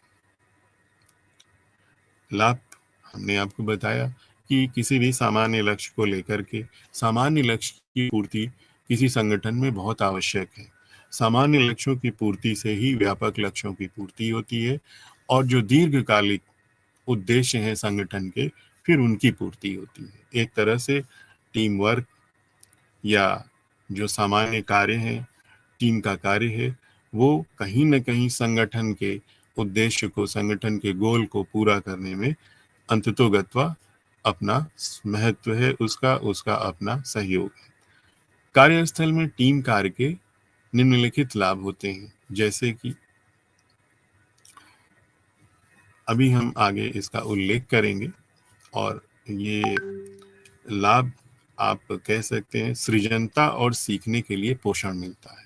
लाभ हमने आपको बताया कि किसी भी सामान्य लक्ष्य को लेकर के सामान्य लक्ष्य की पूर्ति किसी संगठन में बहुत आवश्यक है। सामान्य लक्ष्यों की पूर्ति से ही व्यापक लक्ष्यों की पूर्ति होती है और जो दीर्घकालिक उद्देश्य हैं संगठन के, फिर उनकी पूर्ति होती है। एक तरह से टीम वर्क या जो सामान्य कार्य है, टीम का कार्य है, वो कहीं न कहीं संगठन के उद्देश्य को, संगठन के गोल को पूरा करने में अंततोगत्वा अपना महत्व है, उसका उसका अपना सहयोग है। कार्यस्थल में टीम कार्य के निम्नलिखित लाभ होते हैं, जैसे कि अभी हम आगे इसका उल्लेख करेंगे, और ये लाभ आप कह सकते हैं सृजनता और सीखने के लिए पोषण मिलता है।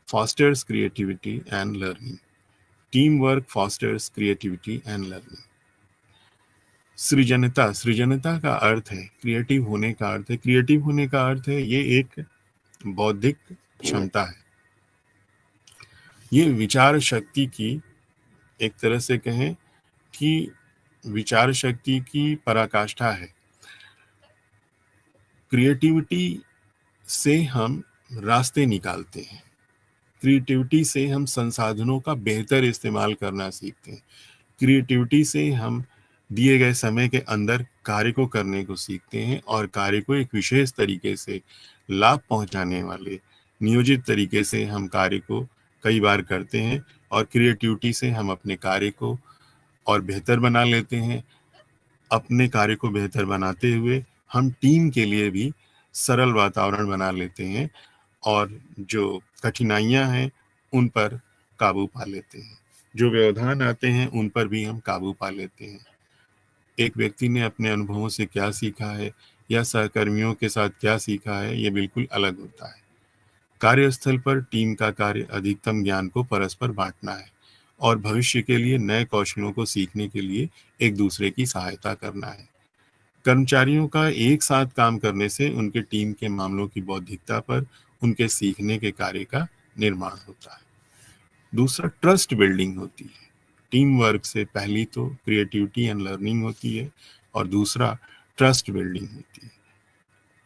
Fosters creativity and learning. Teamwork fosters creativity and learning. सृजनता, सृजनता का अर्थ है क्रिएटिव होने का अर्थ है, क्रिएटिव होने का अर्थ है ये एक बौद्धिक क्षमता है, ये विचार शक्ति की, एक तरह से कहें कि विचार शक्ति की पराकाष्ठा है। क्रिएटिविटी से हम रास्ते निकालते हैं, क्रिएटिविटी से हम संसाधनों का बेहतर इस्तेमाल करना सीखते हैं, क्रिएटिविटी से हम दिए गए समय के अंदर कार्य को करने को सीखते हैं, और कार्य को एक विशेष तरीके से लाभ पहुंचाने वाले नियोजित तरीके से हम कार्य को कई बार करते हैं, और क्रिएटिविटी से हम अपने कार्य को और बेहतर बना लेते हैं। अपने कार्य को बेहतर बनाते हुए हम टीम के लिए भी सरल वातावरण बना लेते हैं, और जो कठिनाइयां हैं उन पर काबू पा लेते हैं, जो व्यवधान आते हैं उन पर भी हम काबू पा लेते हैं। एक व्यक्ति ने अपने अनुभवों से क्या सीखा है या सहकर्मियों के साथ क्या सीखा है, ये बिल्कुल अलग होता है। कार्यस्थल पर टीम का कार्य अधिकतम ज्ञान को परस्पर बांटना है और भविष्य के लिए नए कौशलों को सीखने के लिए एक दूसरे की सहायता करना है। कर्मचारियों का एक साथ काम करने से उनके टीम के मामलों की बौद्धिकता पर उनके सीखने के कार्य का निर्माण होता है। दूसरा, ट्रस्ट बिल्डिंग होती है। टीम वर्क से पहली तो क्रिएटिविटी एंड लर्निंग होती है, और दूसरा ट्रस्ट बिल्डिंग होती है।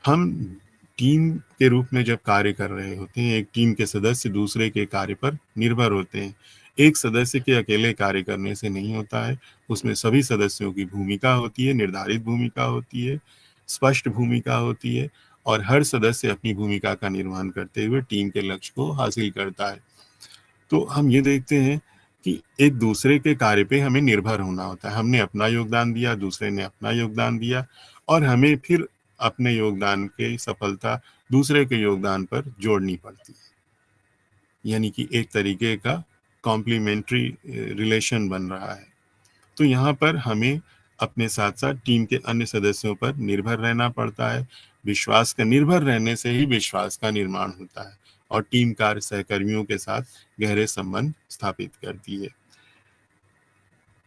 हम टीम के रूप में जब कार्य कर रहे होते हैं, एक टीम के सदस्य दूसरे के कार्य पर निर्भर होते हैं। एक सदस्य के अकेले कार्य करने से नहीं होता है, उसमें सभी सदस्यों की भूमिका होती है, निर्धारित भूमिका होती है, स्पष्ट भूमिका होती है, और हर सदस्य अपनी भूमिका का निर्वहन करते हुए टीम के लक्ष्य को हासिल करता है। तो हम ये देखते हैं कि एक दूसरे के कार्य पे हमें निर्भर होना होता है। हमने अपना योगदान दिया, दूसरे ने अपना योगदान दिया, और हमें फिर अपने योगदान के सफलता दूसरे के योगदान पर जोड़नी पड़ती है, यानी कि एक तरीके का कॉम्प्लीमेंट्री रिलेशन बन रहा है। तो यहाँ पर हमें अपने साथ साथ टीम के अन्य सदस्यों पर निर्भर रहना पड़ता है। विश्वास का, निर्भर रहने से ही विश्वास का निर्माण होता है, और टीम कार्य सहकर्मियों के साथ गहरे संबंध स्थापित करती है।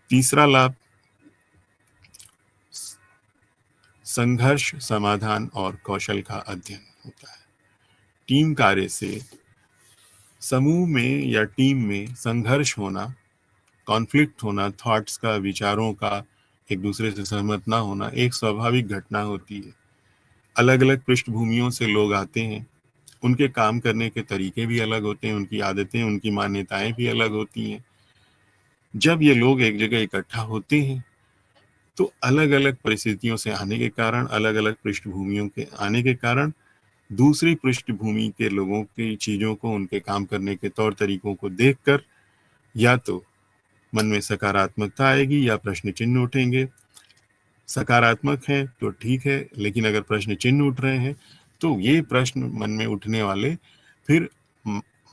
तीसरा लाभ, संघर्ष समाधान और कौशल का अध्ययन होता है। टीम कार्य से समूह में या टीम में संघर्ष होना, कॉन्फ्लिक्ट होना, थॉट्स का, विचारों का एक दूसरे से सहमत ना होना एक स्वाभाविक घटना होती है। अलग अलग पृष्ठभूमियों से लोग आते हैं, उनके काम करने के तरीके भी अलग होते हैं, उनकी आदतें, उनकी मान्यताएं भी अलग होती हैं। जब ये लोग एक जगह इकट्ठा होते हैं तो अलग अलग परिस्थितियों से आने के कारण, अलग अलग पृष्ठभूमियों के आने के कारण, दूसरी पृष्ठभूमि के लोगों की चीज़ों को, उनके काम करने के तौर तरीकों को देखकर या तो मन में सकारात्मकता आएगी या प्रश्न चिन्ह उठेंगे। सकारात्मक है तो ठीक है, लेकिन अगर प्रश्न चिन्ह उठ रहे हैं तो ये प्रश्न मन में उठने वाले फिर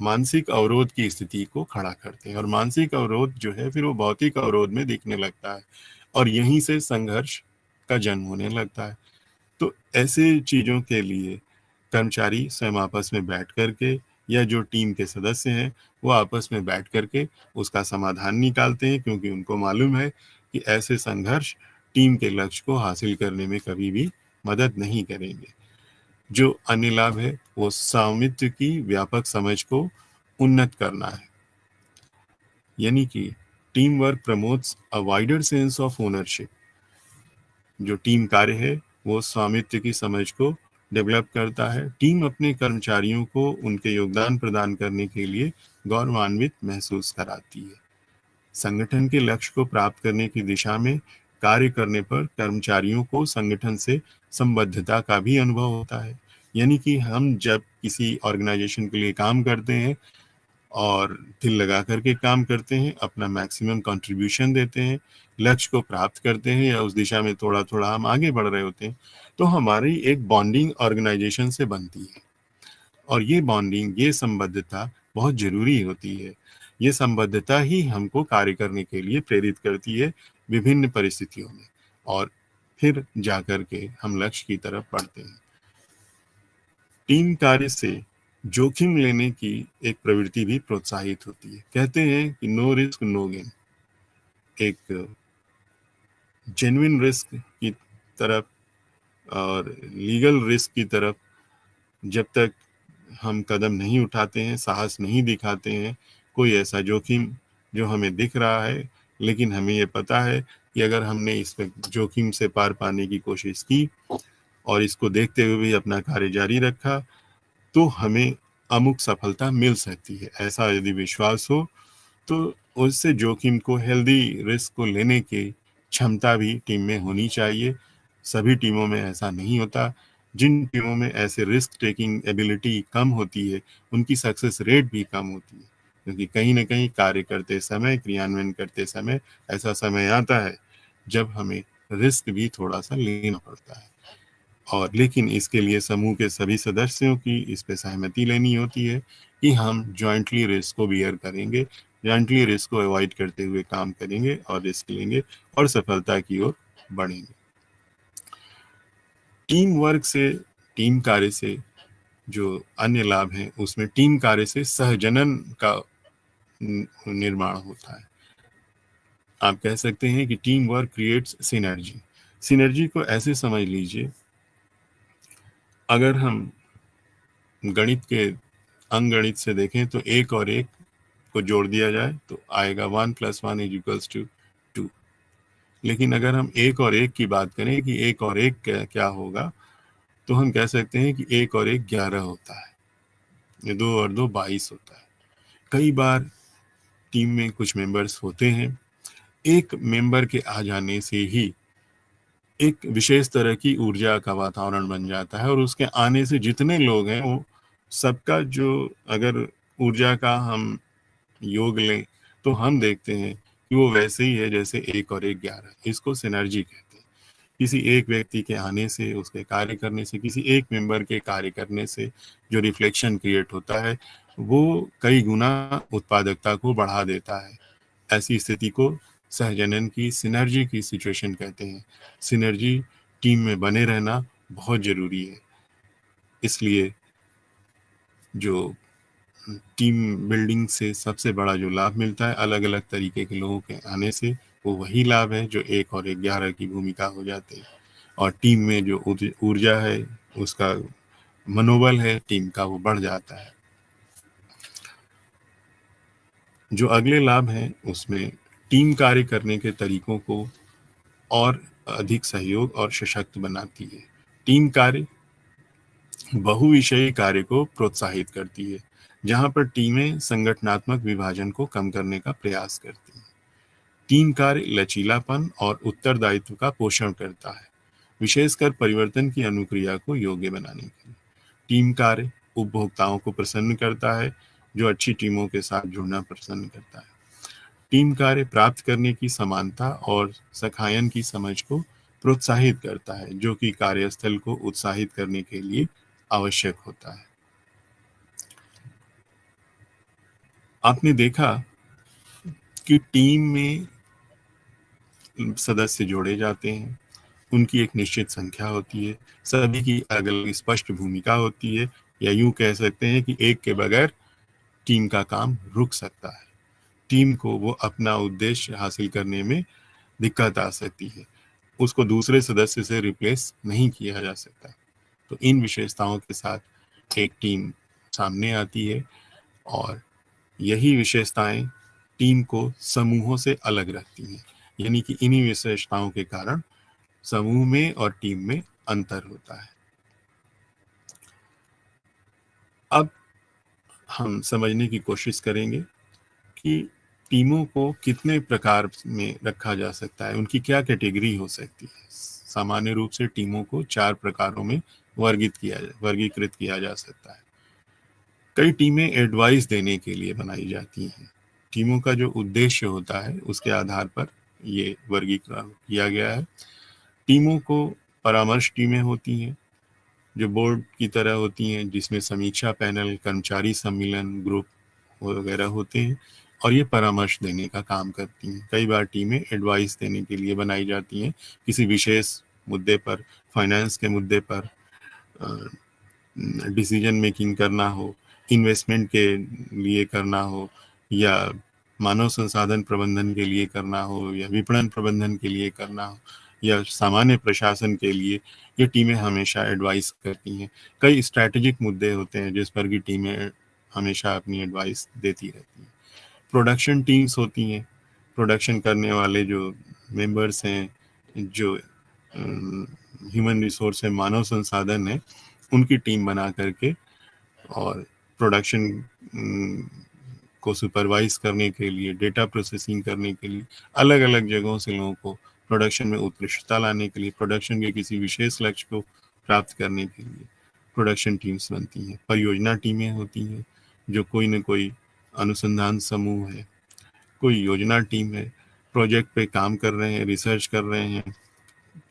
मानसिक अवरोध की स्थिति को खड़ा करते हैं, और मानसिक अवरोध जो है फिर वो भौतिक अवरोध में दिखने लगता है, और यहीं से संघर्ष का जन्म होने लगता है। तो ऐसे चीज़ों के लिए कर्मचारी स्वयं आपस में बैठ करके, या जो टीम के सदस्य हैं वो आपस में बैठ करके उसका समाधान निकालते हैं, क्योंकि उनको मालूम है कि ऐसे संघर्ष टीम के लक्ष्य को हासिल करने में कभी भी मदद नहीं करेंगे। जो अन्य लाभ है वो स्वामित्व की व्यापक समझ को उन्नत करना है, यानी कि team work promotes a wider sense of ownership. जो टीम कार्य है वो स्वामित्व की समझ को डेवलप करता है। टीम अपने कर्मचारियों को उनके योगदान प्रदान करने के लिए गौरवान्वित महसूस कराती है। संगठन के लक्ष्य को प्राप्त करने की दिशा में कार्य करने पर कर्मचारियों को संगठन से संबद्धता का भी अनुभव होता है। यानी कि हम जब किसी ऑर्गेनाइजेशन के लिए काम करते हैं और दिल लगा करके काम करते हैं, अपना मैक्सिमम कंट्रीब्यूशन देते हैं, लक्ष्य को प्राप्त करते हैं या उस दिशा में थोड़ा थोड़ा हम आगे बढ़ रहे होते हैं, तो हमारी एक बॉन्डिंग ऑर्गेनाइजेशन से बनती है। और ये बॉन्डिंग, ये संबद्धता बहुत जरूरी होती है। ये संबद्धता ही हमको कार्य करने के लिए प्रेरित करती है विभिन्न परिस्थितियों में, और फिर जाकर के हम लक्ष्य की तरफ बढ़ते हैं। टीम कार्य से जोखिम लेने की एक प्रवृत्ति भी प्रोत्साहित होती है। कहते हैं कि नो रिस्क नो गेन। एक जेन्युइन रिस्क की तरफ और लीगल रिस्क की तरफ जब तक हम कदम नहीं उठाते हैं, साहस नहीं दिखाते हैं, कोई ऐसा जोखिम जो हमें दिख रहा है, लेकिन हमें ये पता है कि अगर हमने इस जोखिम से पार पाने की कोशिश की और इसको देखते हुए भी अपना कार्य जारी रखा, तो हमें अमुक सफलता मिल सकती है। ऐसा यदि विश्वास हो तो उससे जोखिम को, हेल्दी रिस्क को लेने की क्षमता भी टीम में होनी चाहिए। सभी टीमों में ऐसा नहीं होता। जिन टीमों में ऐसे रिस्क टेकिंग एबिलिटी कम होती है, उनकी सक्सेस रेट भी कम होती है, क्योंकि कहीं ना कहीं कार्य करते समय, क्रियान्वयन करते समय ऐसा समय आता है जब हमें रिस्क भी थोड़ा सा लेना पड़ता है। और लेकिन इसके लिए समूह के सभी सदस्यों की इस पे सहमति लेनी होती है कि हम जॉइंटली रिस्क को बियर करेंगे, जॉइंटली रिस्क को अवॉइड करते हुए काम करेंगे और रिस्क लेंगे और सफलता की ओर बढ़ेंगे। टीम वर्क से, टीम कार्य से जो अन्य लाभ हैं, उसमें टीम कार्य से सहजनन का निर्माण होता है। आप कह सकते हैं कि team work creates synergy. Synergy को ऐसे समझ लीजिए, अगर हम गणित के अंकगणित से देखें तो एक और एक को जोड़ दिया जाए तो आएगा 1+1=2। लेकिन अगर हम एक और एक की बात करें कि एक और एक क्या होगा, तो हम कह सकते हैं कि एक और एक 11 होता है, ये 2 और 2 22 होता है। कई बार टीम में कुछ मेंबर्स होते हैं, एक मेंबर के आ जाने से ही एक विशेष तरह की ऊर्जा का वातावरण बन जाता है, और उसके आने से जितने लोग हैं वो सबका जो, अगर ऊर्जा का हम योग लें तो हम देखते हैं कि वो वैसे ही है जैसे एक और एक 11। इसको सिनर्जी कहते हैं। किसी एक व्यक्ति के आने से, उसके कार्य करने से, किसी एक मेंबर के कार्य करने से जो रिफ्लेक्शन क्रिएट होता है, वो कई गुना उत्पादकता को बढ़ा देता है। ऐसी स्थिति को सहजनन की, सिनर्जी की सिचुएशन कहते हैं। सिनर्जी टीम में बने रहना बहुत जरूरी है। इसलिए जो टीम बिल्डिंग से सबसे बड़ा जो लाभ मिलता है अलग अलग तरीके के लोगों के आने से, वो वही लाभ है जो एक और एक 11 की भूमिका हो जाते हैं। और टीम में जो ऊर्जा है, उसका मनोबल है टीम का, वो बढ़ जाता है। जो अगले लाभ हैं उसमें टीम कार्य करने के तरीकों को और अधिक सहयोग और सशक्त बनाती है। टीम कार्य बहुविषयी कार्य को प्रोत्साहित करती है, जहां पर टीमें संगठनात्मक विभाजन को कम करने का प्रयास करती हैं। टीम कार्य लचीलापन और उत्तरदायित्व का पोषण करता है, विशेषकर परिवर्तन की अनुक्रिया को योग्य बनाने के लिए। टीम कार्य उपभोक्ताओं को प्रसन्न करता है, जो अच्छी टीमों के साथ जुड़ना पसंद करता है। टीम कार्य प्राप्त करने की समानता और सखायन की समझ को प्रोत्साहित करता है, जो कि कार्यस्थल को उत्साहित करने के लिए आवश्यक होता है। आपने देखा कि टीम में सदस्य जोड़े जाते हैं, उनकी एक निश्चित संख्या होती है, सभी की अलग अलग स्पष्ट भूमिका होती है, या यूं कह सकते हैं कि एक के बगैर टीम का काम रुक सकता है। टीम को वो अपना उद्देश्य हासिल करने में दिक्कत आ सकती है, उसको दूसरे सदस्य से रिप्लेस नहीं किया जा सकता। तो इन विशेषताओं के साथ एक टीम सामने आती है, और यही विशेषताएं टीम को समूहों से अलग रखती हैं। यानी कि इन्हीं विशेषताओं के कारण समूह में और टीम में अंतर होता है। अब हम समझने की कोशिश करेंगे कि टीमों को कितने प्रकार में रखा जा सकता है, उनकी क्या कैटेगरी हो सकती है? सामान्य रूप से टीमों को 4 प्रकारों में वर्गीकृत किया जा सकता है। कई टीमें एडवाइस देने के लिए बनाई जाती हैं। टीमों का जो उद्देश्य होता है उसके आधार पर ये वर्गीकरण किया गया है। टीमों को परामर्श टीमें होती हैं जो बोर्ड की तरह होती हैं, जिसमें समीक्षा पैनल, कर्मचारी सम्मेलन, ग्रुप वगैरह होते हैं और ये परामर्श देने का काम करती हैं। कई बार टीमें एडवाइस देने के लिए बनाई जाती हैं, किसी विशेष मुद्दे पर, फाइनेंस के मुद्दे पर डिसीजन मेकिंग करना हो, इन्वेस्टमेंट के लिए करना हो, या मानव संसाधन प्रबंधन के लिए करना हो, या विपणन प्रबंधन के लिए करना हो, या सामान्य प्रशासन के लिए, ये टीमें हमेशा एडवाइस करती हैं। कई स्ट्रैटेजिक मुद्दे होते हैं जिस पर की टीमें हमेशा अपनी एडवाइस देती रहती हैं। प्रोडक्शन टीम्स होती हैं, प्रोडक्शन करने वाले जो मेंबर्स हैं, जो ह्यूमन रिसोर्स है, मानव संसाधन है, उनकी टीम बना करके और प्रोडक्शन को सुपरवाइज करने के लिए, डेटा प्रोसेसिंग करने के लिए, अलग अलग जगहों से लोगों को प्रोडक्शन में उत्कृष्टता लाने के लिए, प्रोडक्शन के किसी विशेष लक्ष्य को प्राप्त करने के लिए प्रोडक्शन टीम्स बनती हैं। परियोजना टीमें होती हैं जो कोई न कोई अनुसंधान समूह है, कोई योजना टीम है, प्रोजेक्ट पे काम कर रहे हैं, रिसर्च कर रहे हैं,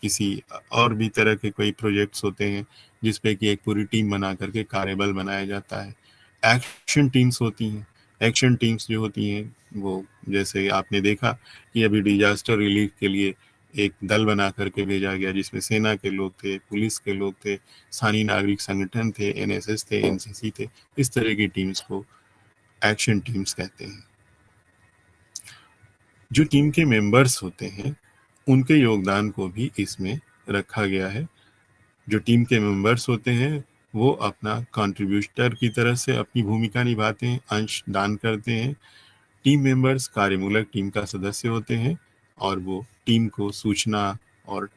किसी और भी तरह के कोई प्रोजेक्ट्स होते हैं जिसपे कि एक पूरी टीम बना करके कार्यबल बनाया जाता है। एक्शन टीम्स होती हैं। एक्शन टीम्स जो होती हैं वो, जैसे आपने देखा कि अभी डिजास्टर रिलीफ के लिए एक दल बना करके भेजा गया जिसमें सेना के लोग थे, पुलिस के लोग थे, स्थानीय नागरिक संगठन थे, एनएसएस थे, एनसीसी थे। इस तरह की टीम्स को एक्शन टीम्स कहते हैं। जो टीम के मेंबर्स होते हैं उनके योगदान को भी इसमें रखा गया है। जो टीम के मेंबर्स होते हैं वो अपना कंट्रीब्यूटर की तरह से अपनी भूमिका निभाते हैं, अंश दान करते हैं। टीम मेंबर्स कार्यमूलक टीम का सदस्य होते हैं और वो टीम को सूचना और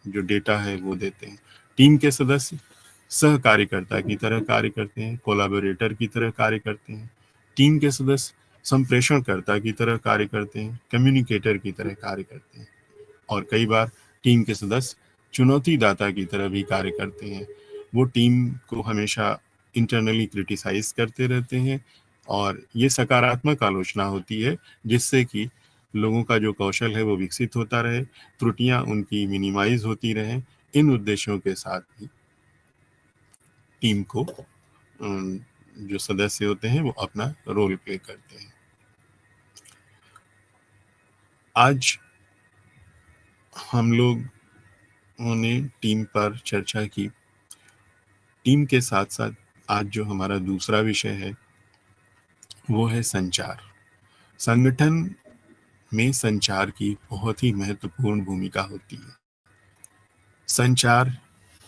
जो डेटा है वो देते हैं। टीम के सदस्य सह कार्यकर्ता की तरह कार्य करते हैं, कोलैबोरेटर की तरह कार्य करते हैं। टीम के सदस्य संप्रेषणकर्ता की तरह कार्य करते हैं, कम्युनिकेटर की तरह कार्य करते हैं और कई बार टीम के सदस्य चुनौतीदाता की तरह भी कार्य करते हैं। वो टीम को हमेशा इंटरनली क्रिटिसाइज करते रहते हैं और ये सकारात्मक आलोचना होती है जिससे कि लोगों का जो कौशल है वो विकसित होता रहे, त्रुटियां उनकी मिनिमाइज होती रहें। इन उद्देश्यों के साथ ही टीम को जो सदस्य होते हैं वो अपना रोल प्ले करते हैं। आज हम लोग ने टीम पर चर्चा की। टीम के साथ साथ आज जो हमारा दूसरा विषय है वो है संचार। संगठन में संचार की बहुत ही महत्वपूर्ण भूमिका होती है। संचार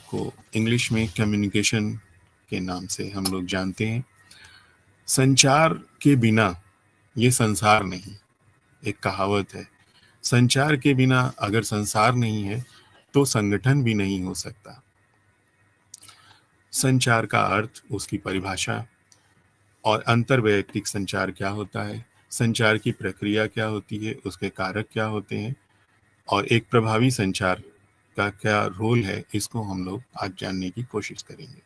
को इंग्लिश में कम्युनिकेशन के नाम से हम लोग जानते हैं। संचार के बिना ये संसार नहीं, एक कहावत है, संचार के बिना अगर संसार नहीं है तो संगठन भी नहीं हो सकता। संचार का अर्थ, उसकी परिभाषा और अंतर्वैयक्तिक संचार क्या होता है, संचार की प्रक्रिया क्या होती है, उसके कारक क्या होते हैं और एक प्रभावी संचार का क्या रोल है, इसको हम लोग आज जानने की कोशिश करेंगे।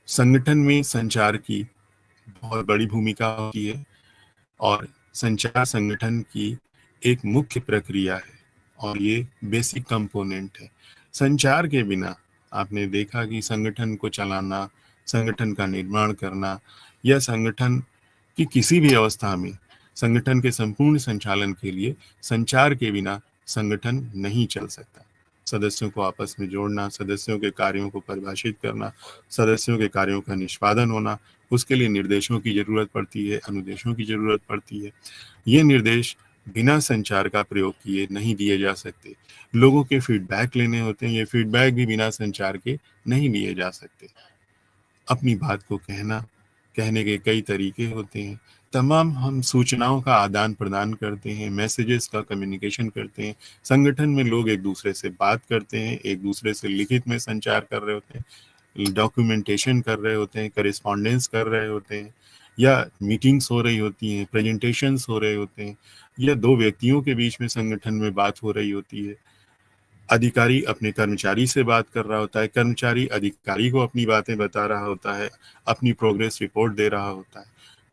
संगठन में संचार की बहुत बड़ी भूमिका होती है और संचार संगठन की एक मुख्य प्रक्रिया है और ये बेसिक कंपोनेंट है। संचार के बिना आपने देखा कि संगठन को चलाना, संगठन का निर्माण करना या संगठन की किसी भी अवस्था में संगठन के संपूर्ण संचालन के लिए संचार के बिना संगठन नहीं चल सकता। सदस्यों को आपस में जोड़ना, सदस्यों के कार्यों को परिभाषित करना, सदस्यों के कार्यों का निष्पादन होना, उसके लिए निर्देशों की जरूरत पड़ती है, अनुदेशों की जरूरत पड़ती है। ये निर्देश बिना संचार का प्रयोग किए नहीं दिए जा सकते। लोगों के फीडबैक लेने होते हैं, ये फीडबैक भी बिना संचार के नहीं लिए जा सकते। अपनी बात को कहने के कई तरीके होते हैं। तमाम हम सूचनाओं का आदान प्रदान करते हैं, मैसेजेस का कम्युनिकेशन करते हैं। संगठन में लोग एक दूसरे से बात करते हैं, एक दूसरे से लिखित में संचार कर रहे होते हैं, डॉक्यूमेंटेशन कर रहे होते हैं, करेस्पॉन्डेंस कर रहे होते हैं, या मीटिंग्स हो रही होती हैं, प्रेजेंटेशंस हो रहे होते हैं, या दो व्यक्तियों के बीच में संगठन में बात हो रही होती है। अधिकारी अपने कर्मचारी से बात कर रहा होता है, कर्मचारी अधिकारी को अपनी बातें बता रहा होता है, अपनी प्रोग्रेस रिपोर्ट दे रहा होता है।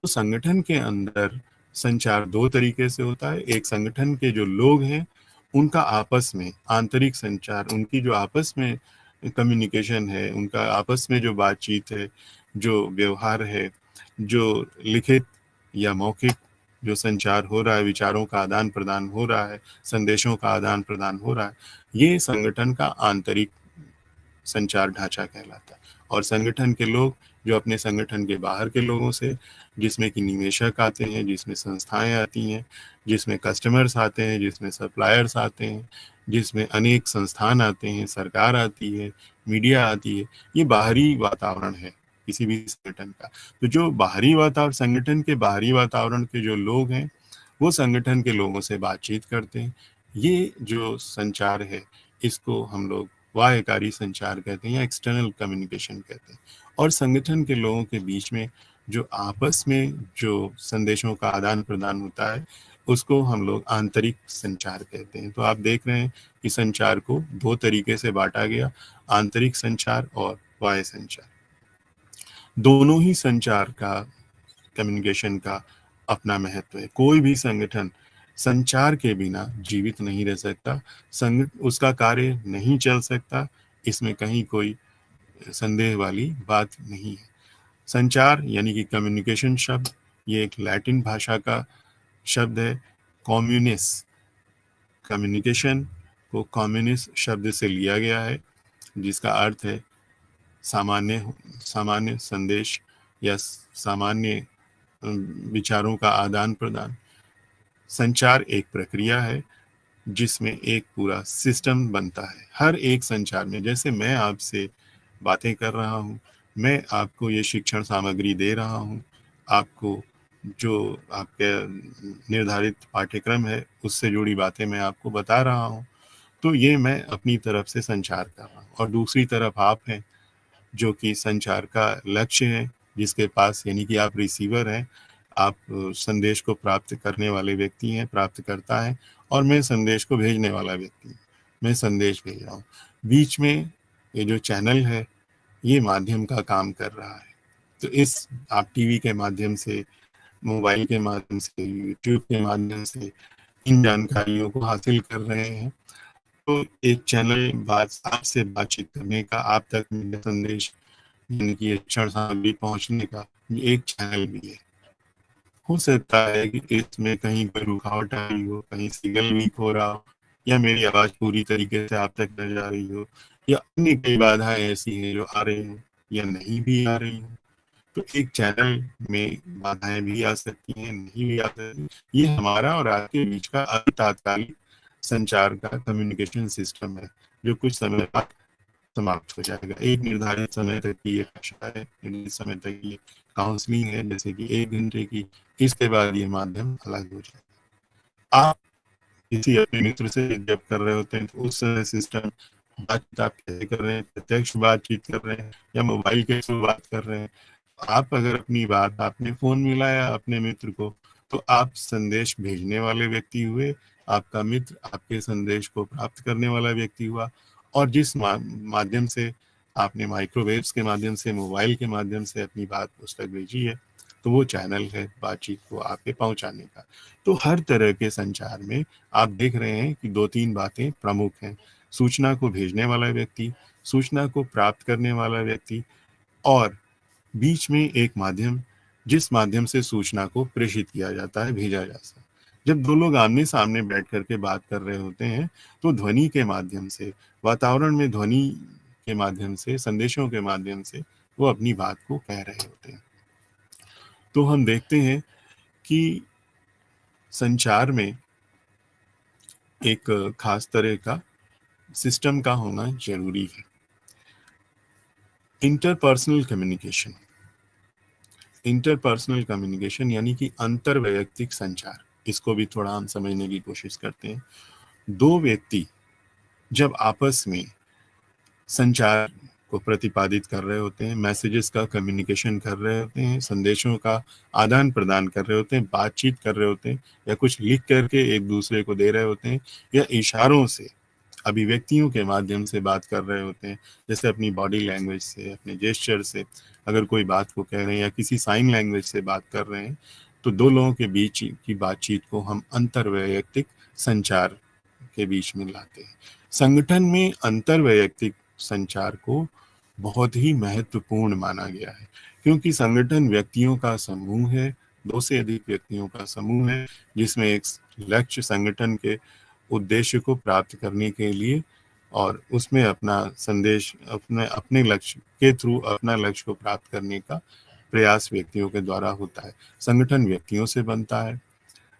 तो संगठन के अंदर संचार दो तरीके से होता है। एक, संगठन के जो लोग हैं उनका आपस में आंतरिक संचार, उनकी जो आपस में कम्युनिकेशन है, उनका आपस में जो बातचीत है, जो व्यवहार है, जो लिखित या मौखिक जो संचार हो रहा है, विचारों का आदान प्रदान हो रहा है, संदेशों का आदान प्रदान हो रहा है, ये संगठन का आंतरिक संचार ढांचा कहलाता है। और संगठन के लोग जो अपने संगठन के बाहर के लोगों से, जिसमें कि निवेशक आते हैं, जिसमें संस्थाएं आती हैं, जिसमें कस्टमर्स आते हैं, जिसमें सप्लायर्स आते हैं, जिसमें अनेक संस्थान आते हैं, सरकार आती है, मीडिया आती है, ये बाहरी वातावरण है किसी भी संगठन का। तो जो बाहरी वातावरण, संगठन के बाहरी वातावरण के जो लोग हैं वो संगठन के लोगों से बातचीत करते हैं। ये जो संचार है इसको हम लोग बाह्यकारी संचार कहते हैं या एक्सटर्नल कम्युनिकेशन कहते हैं। और संगठन के लोगों के बीच में जो आपस में जो संदेशों का आदान प्रदान होता है उसको हम लोग आंतरिक संचार कहते हैं। तो आप देख रहे हैं कि संचार को दो तरीके से बांटा गया, आंतरिक संचार और बाह्य संचार। दोनों ही संचार का, कम्युनिकेशन का अपना महत्व है। कोई भी संगठन संचार के बिना जीवित नहीं रह सकता, उसका कार्य नहीं चल सकता, इसमें कहीं कोई संदेह वाली बात नहीं है। संचार यानी कि कम्युनिकेशन शब्द, ये एक लैटिन भाषा का शब्द है, कम्युनिस। कम्युनिकेशन को कम्युनिस शब्द से लिया गया है, जिसका अर्थ है सामान्य सामान्य संदेश या सामान्य विचारों का आदान प्रदान। संचार एक प्रक्रिया है जिसमें एक पूरा सिस्टम बनता है। हर एक संचार में, जैसे मैं आपसे बातें कर रहा हूँ, मैं आपको ये शिक्षण सामग्री दे रहा हूँ, आपको जो आपके निर्धारित पाठ्यक्रम है उससे जुड़ी बातें मैं आपको बता रहा हूँ, तो ये मैं अपनी तरफ से संचार कर रहा हूँ। और दूसरी तरफ आप हैं जो कि संचार का लक्ष्य है, जिसके पास, यानी कि आप रिसीवर हैं, आप संदेश को प्राप्त करने वाले व्यक्ति हैं, प्राप्तकर्ता हैं, और मैं संदेश को भेजने वाला व्यक्ति हूँ, मैं संदेश भेज रहा हूँ। बीच में ये जो चैनल है ये माध्यम का काम कर रहा है। तो इस, आप टीवी के माध्यम से, मोबाइल के माध्यम से, यूट्यूब के माध्यम से इन जानकारियों को हासिल कर रहे हैं। तो एक चैनल बात आपसे बातचीत करने का, आप तक मेरा संदेश यानी कि शिक्षण सामग्री पहुंचने का ये एक चैनल भी है। हो सकता है कि इसमें कहीं कोई रुकावट आ रही हो, कहीं सिग्नल वीक हो रहा हो, या मेरी आवाज पूरी तरीके से आप तक न जा रही हो, या अन्य कई बाधाएं ऐसी हैं जो आ रही हो या नहीं भी आ रही हो। तो एक चैनल में बाधाएं भी आ सकती हैं, नहीं भी आ सकती। ये हमारा और आपके बीच का तात्कालिक संचार का कम्युनिकेशन सिस्टम है, जो कुछ समय बाद समाप्त हो जाएगा। एक निर्धारित समय तक की ये कक्षा है, निर्धारित समय तक की काउंसलिंग है, जैसे कि 1 घंटे की। इसके बाद ये माध्यम अलग हो जाएगा। आप किसी अपने मित्र से जब कर रहे होते हैं तो उस समय सिस्टम, बातचीत आप कैसे कर रहे हैं, प्रत्यक्ष बातचीत कर रहे हैं या मोबाइल के थ्रू बात कर रहे हैं। आप अगर अपनी बात आपने फोन मिलाया अपने मित्र को, तो आप संदेश भेजने वाले व्यक्ति हुए, आपका मित्र आपके संदेश को प्राप्त करने वाला व्यक्ति हुआ। और जिस माध्यम से आपने माइक्रोवेव्स के माध्यम से, मोबाइल के माध्यम से अपनी बात उस तक भेजी है, तो वो चैनल है बातचीत को आगे पहुंचाने का। तो हर तरह के संचार में आप देख रहे हैं कि दो तीन बातें प्रमुख हैं: सूचना को भेजने वाला व्यक्ति, सूचना को प्राप्त करने वाला व्यक्ति, और बीच में एक माध्यम जिस माध्यम से सूचना को प्रेषित किया जाता है, भेजा जाता है। जब दो लोग आमने सामने बैठ करके बात कर रहे होते हैं तो ध्वनि के माध्यम से, वातावरण में ध्वनि के माध्यम से, संदेशों के माध्यम से वो अपनी बात को कह रहे होते हैं। तो हम देखते हैं कि संचार में एक खास तरह का सिस्टम का होना जरूरी है। इंटरपर्सनल कम्युनिकेशन, इंटरपर्सनल कम्युनिकेशन यानी कि अंतरवैयक्तिक संचार, इसको भी थोड़ा हम समझने की कोशिश करते हैं। दो व्यक्ति जब आपस में संचार को प्रतिपादित कर रहे होते हैं, मैसेजेस का कम्युनिकेशन कर रहे होते हैं, संदेशों का आदान प्रदान कर रहे होते हैं, बातचीत कर रहे होते हैं, या कुछ लिख करके एक दूसरे को दे रहे होते हैं, या इशारों से, अभिव्यक्तियों के माध्यम से बात कर रहे होते हैं, जैसे अपनी बॉडी लैंग्वेज से, अपने जेस्चर से अगर कोई बात को कह रहे हैं, या किसी साइन लैंग्वेज से बात कर रहे हैं, तो दो लोगों के बीच की बातचीत को हम अंतर्वैयक्तिक संचार के बीच में लाते हैं। संगठन में अंतर्वैयक्तिक संचार को बहुत ही महत्वपूर्ण माना गया है, क्योंकि संगठन व्यक्तियों का समूह है, दो से अधिक व्यक्तियों का समूह है, जिसमें एक लक्ष्य संगठन के उद्देश्य को प्राप्त करने के लिए और उसमें अपना संदेश, अपने अपने लक्ष्य के थ्रू अपना लक्ष्य को प्राप्त करने का प्रयास व्यक्तियों के द्वारा होता है। संगठन व्यक्तियों से बनता है,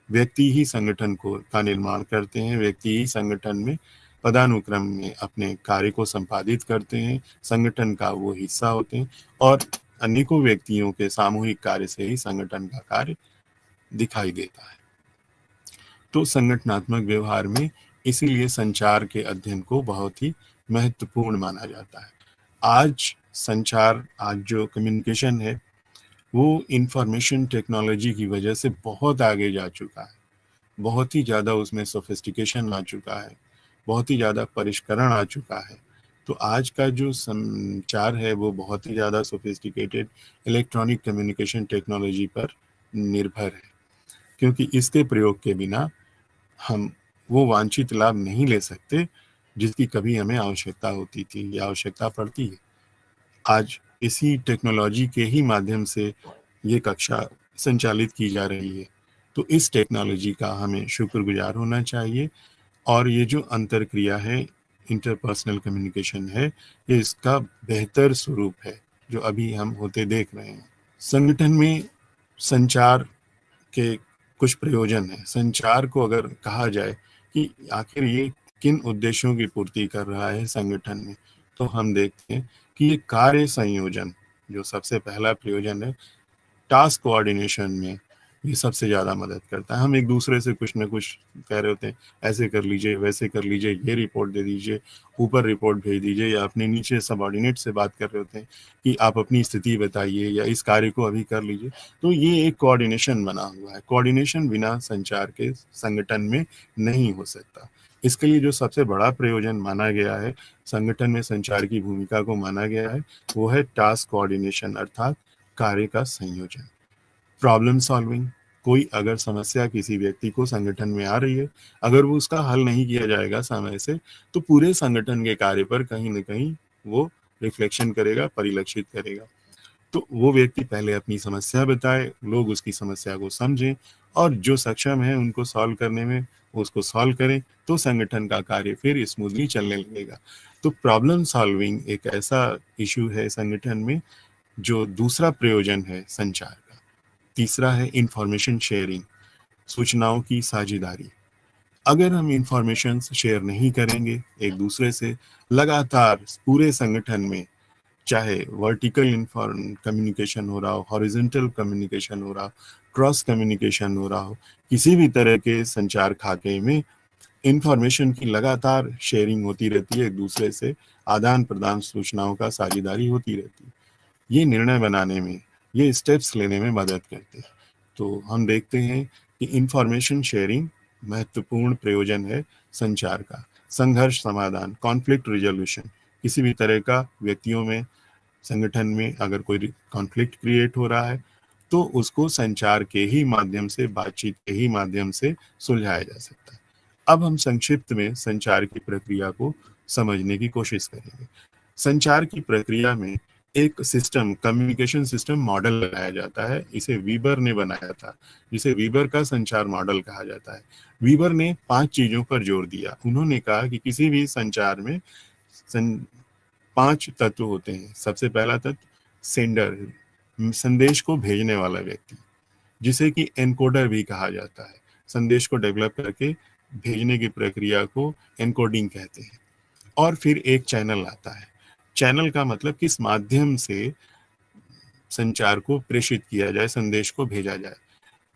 व्यक्ति ही संगठन का निर्माण करते हैं, व्यक्ति ही संगठन में पदानुक्रम में अपने कार्य को संपादित करते हैं, संगठन का वो हिस्सा होते हैं, और अनेकों व्यक्तियों के सामूहिक कार्य से ही संगठन का कार्य दिखाई देता है। तो संगठनात्मक व्यवहार में इसीलिए संचार के अध्ययन को बहुत ही महत्वपूर्ण माना जाता है। आज संचार, आज जो कम्युनिकेशन है, वो इंफॉर्मेशन टेक्नोलॉजी की वजह से बहुत आगे जा चुका है, बहुत ही ज़्यादा उसमें सोफिस्टिकेशन आ चुका है, बहुत ही ज़्यादा परिष्करण आ चुका है। तो आज का जो संचार है वो बहुत ही ज़्यादा सोफिस्टिकेटेड इलेक्ट्रॉनिक कम्युनिकेशन टेक्नोलॉजी पर निर्भर है, क्योंकि इसके प्रयोग के बिना हम वो वांछित लाभ नहीं ले सकते जिसकी कभी हमें आवश्यकता होती थी या आवश्यकता पड़ती है। आज इसी टेक्नोलॉजी के ही माध्यम से ये कक्षा संचालित की जा रही है, तो इस टेक्नोलॉजी का हमें शुक्रगुजार होना चाहिए। और ये जो अंतरक्रिया है, इंटरपर्सनल कम्युनिकेशन है, ये इसका बेहतर स्वरूप है जो अभी हम होते देख रहे हैं। संगठन में संचार के कुछ प्रयोजन हैं। संचार को अगर कहा जाए कि आखिर ये किन उद्देश्यों की पूर्ति कर रहा है संगठन में, तो हम देखते हैं कि ये कार्य संयोजन जो सबसे पहला प्रयोजन है, टास्क कोऑर्डिनेशन में ये सबसे ज़्यादा मदद करता है। हम एक दूसरे से कुछ ना कुछ कह रहे होते हैं, ऐसे कर लीजिए, वैसे कर लीजिए, ये रिपोर्ट दे दीजिए, ऊपर रिपोर्ट भेज दीजिए, या अपने नीचे सबऑर्डिनेट से बात कर रहे होते हैं कि आप अपनी स्थिति बताइए या इस कार्य को अभी कर लीजिए। तो ये एक कोऑर्डिनेशन बना हुआ है। कोऑर्डिनेशन बिना संचार के संगठन में नहीं हो सकता। इसके लिए जो सबसे बड़ा प्रयोजन माना गया है, संगठन में संचार की भूमिका को माना गया है, वो है टास्क कोऑर्डिनेशन, अर्थात कार्य का संयोजन। प्रॉब्लम सॉल्विंग, कोई अगर समस्या किसी व्यक्ति को संगठन में आ रही है, अगर वो उसका हल नहीं किया जाएगा समय से, तो पूरे संगठन के कार्य पर कहीं ना कहीं वो रिफ्लेक्शन करेगा, परिलक्षित करेगा। तो वो व्यक्ति पहले अपनी समस्या बताए, लोग उसकी समस्या को समझें, और जो सक्षम है उनको सॉल्व करने में उसको सॉल्व करें, तो संगठन का कार्य फिर स्मूथली चलने लगेगा। तो प्रॉब्लम सॉल्विंग एक ऐसा इशू है संगठन में जो दूसरा प्रयोजन है संचार का। तीसरा है इंफॉर्मेशन शेयरिंग, सूचनाओं की साझेदारी। अगर हम इंफॉर्मेशन शेयर नहीं करेंगे एक दूसरे से लगातार पूरे संगठन में, चाहे वर्टिकल कम्युनिकेशन हो रहा हो, हॉरिजॉन्टल कम्युनिकेशन हो रहा हो, क्रॉस कम्युनिकेशन हो रहा हो, किसी भी तरह के संचार खाके में इंफॉर्मेशन की लगातार शेयरिंग होती रहती है, एक दूसरे से आदान प्रदान, सूचनाओं का साझेदारी होती रहती है। ये निर्णय बनाने में, ये स्टेप्स लेने में मदद करते हैं। तो हम देखते हैं कि इंफॉर्मेशन शेयरिंग महत्वपूर्ण प्रयोजन है संचार का। संघर्ष समाधान, कॉन्फ्लिक्ट रिजोल्यूशन, किसी भी तरह का व्यक्तियों में, संगठन में अगर कोई कॉन्फ्लिक्ट क्रिएट हो रहा है, तो उसको संचार के ही माध्यम से, बातचीत के ही माध्यम से सुलझाया जा सकता है। अब हम संक्षिप्त में संचार की प्रक्रिया को समझने की कोशिश करेंगे। संचार की प्रक्रिया में एक सिस्टम, कम्युनिकेशन सिस्टम मॉडल लगाया जाता है। इसे वीबर ने बनाया था, जिसे वीबर का संचार मॉडल कहा जाता है। वीबर ने 5 चीजों पर जोर दिया। उन्होंने कहा कि किसी भी संचार में 5 तत्व होते हैं। सबसे पहला तत्व सेंडर, संदेश को भेजने वाला व्यक्ति, जिसे कि एनकोडर भी कहा जाता है। संदेश को डेवलप करके भेजने की प्रक्रिया को एनकोडिंग कहते हैं। और फिर एक चैनल आता है। चैनल का मतलब किस माध्यम से संचार को प्रेषित किया जाए, संदेश को भेजा जाए।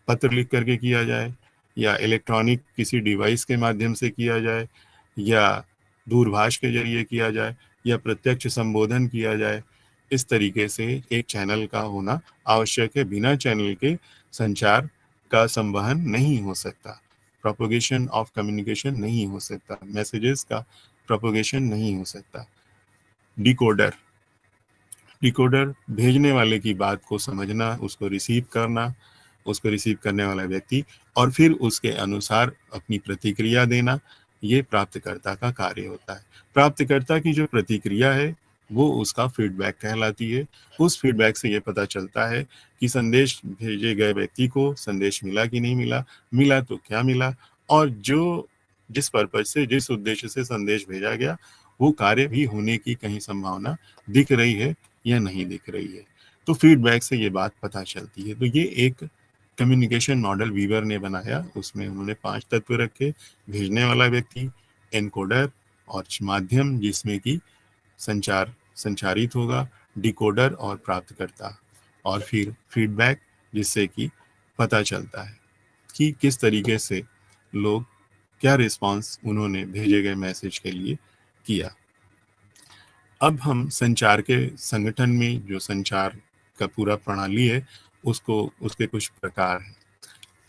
पत्र लिख करके किया जाए, या इलेक्ट्रॉनिक किसी डिवाइस के माध्यम से किया जाए, या दूरभाष के जरिए किया जाए, या प्रत्यक्ष संबोधन किया जाए, इस तरीके से एक चैनल का होना आवश्यक है। बिना चैनल के संचार का संवहन नहीं हो सकता, प्रोपोगेशन ऑफ कम्युनिकेशन नहीं हो सकता, मैसेजेस का प्रोपोगेशन नहीं हो सकता। डिकोडर, डिकोडर भेजने वाले की बात को समझना, उसको रिसीव करना, उसको रिसीव करने वाला व्यक्ति, और फिर उसके अनुसार अपनी प्रतिक्रिया देना, ये प्राप्तकर्ता का कार्य होता है। प्राप्तकर्ता की जो प्रतिक्रिया है वो उसका फीडबैक कहलाती है। उस फीडबैक से ये पता चलता है कि संदेश भेजे गए व्यक्ति को संदेश मिला कि नहीं मिला, मिला तो क्या मिला, और जो जिस पर्पज से, जिस उद्देश्य से संदेश भेजा गया वो कार्य भी होने की कहीं संभावना दिख रही है या नहीं दिख रही है। तो फीडबैक से ये बात पता चलती है। तो ये एक कम्युनिकेशन मॉडल वीवर ने बनाया। उसमें उन्होंने 5 तत्व रखे: भेजने वाला व्यक्ति, एनकोडर और माध्यम जिसमें कि संचार संचारित होगा, डिकोडर और प्राप्तकर्ता, और फिर फीडबैक जिससे कि पता चलता है कि किस तरीके से लोग, क्या रिस्पांस उन्होंने भेजे गए मैसेज के लिए किया। अब हम संचार के संगठन में जो संचार का पूरा प्रणाली है उसको, उसके कुछ प्रकार हैं।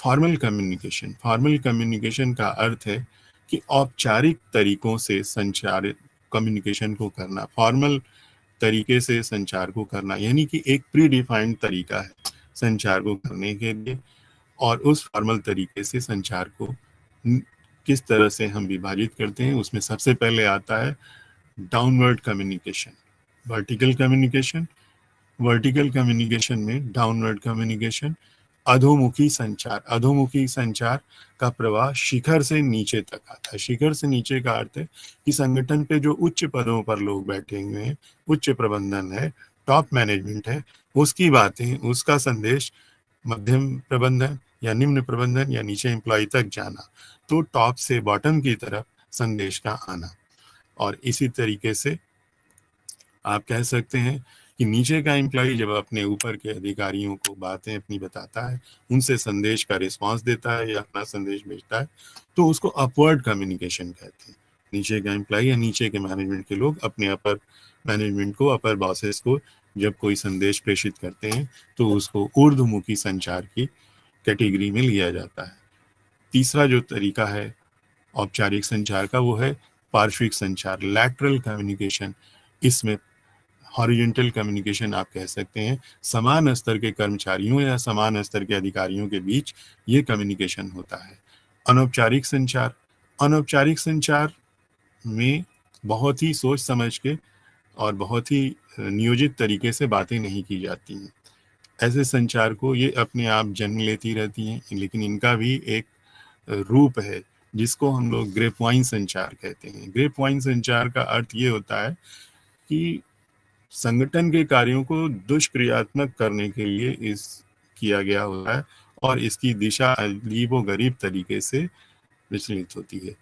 फॉर्मल कम्युनिकेशन, फॉर्मल कम्युनिकेशन का अर्थ है कि औपचारिक तरीकों से संचार कम्युनिकेशन को करना, फॉर्मल तरीके से संचार को करना, यानी कि एक प्री डिफाइंड तरीका है संचार को करने के लिए। और उस फॉर्मल तरीके से संचार को किस तरह से हम विभाजित करते हैं, उसमें सबसे पहले आता है downward communication, vertical communication. Vertical communication में डाउनवर्ड कम्युनिकेशन, अधोमुखी संचार, अधोमुखी संचार का प्रवाह शिखर से नीचे तक आता है। शिखर से नीचे का अर्थ है कि संगठन पे जो उच्च पदों पर लोग बैठे हुए हैं, उच्च प्रबंधन है, टॉप मैनेजमेंट है, उसकी बातें, उसका संदेश मध्यम प्रबंधन या निम्न प्रबंधन या नीचे एम्प्लॉय तक जाना। तो टॉप से बॉटम की तरफ संदेश का आना। और इसी तरीके से आप कह सकते हैं कि नीचे का एम्प्लॉय जब अपने ऊपर के अधिकारियों को बातें अपनी बताता है, उनसे संदेश का रिस्पांस देता है या अपना संदेश भेजता है, तो उसको अपवर्ड कम्युनिकेशन कहते हैं। नीचे का एम्प्लॉय या नीचे के मैनेजमेंट के लोग अपने अपर मैनेजमेंट को, अपर बॉसेस को जब कोई संदेश प्रेषित करते हैं तो उसको ऊर्ध्वमुखी संचार की कैटेगरी में लिया जाता है। तीसरा जो तरीका है औपचारिक संचार का वो है पार्श्विक संचार, लैटरल कम्युनिकेशन। इसमें हॉरिजॉन्टल कम्युनिकेशन आप कह सकते हैं, समान स्तर के कर्मचारियों या समान स्तर के अधिकारियों के बीच ये कम्युनिकेशन होता है। अनौपचारिक संचार, अनौपचारिक संचार में बहुत ही सोच समझ के और बहुत ही नियोजित तरीके से बातें नहीं की जाती हैं। ऐसे संचार को, ये अपने आप जन्म लेती रहती हैं, लेकिन इनका भी एक रूप है जिसको हम लोग ग्रेप वाइन संचार कहते हैं। ग्रेप वाइन संचार का अर्थ ये होता है कि संगठन के कार्यों को दुष्क्रियात्मक करने के लिए इस किया गया होता है और इसकी दिशा अजीबो गरीब तरीके से विचलित होती है।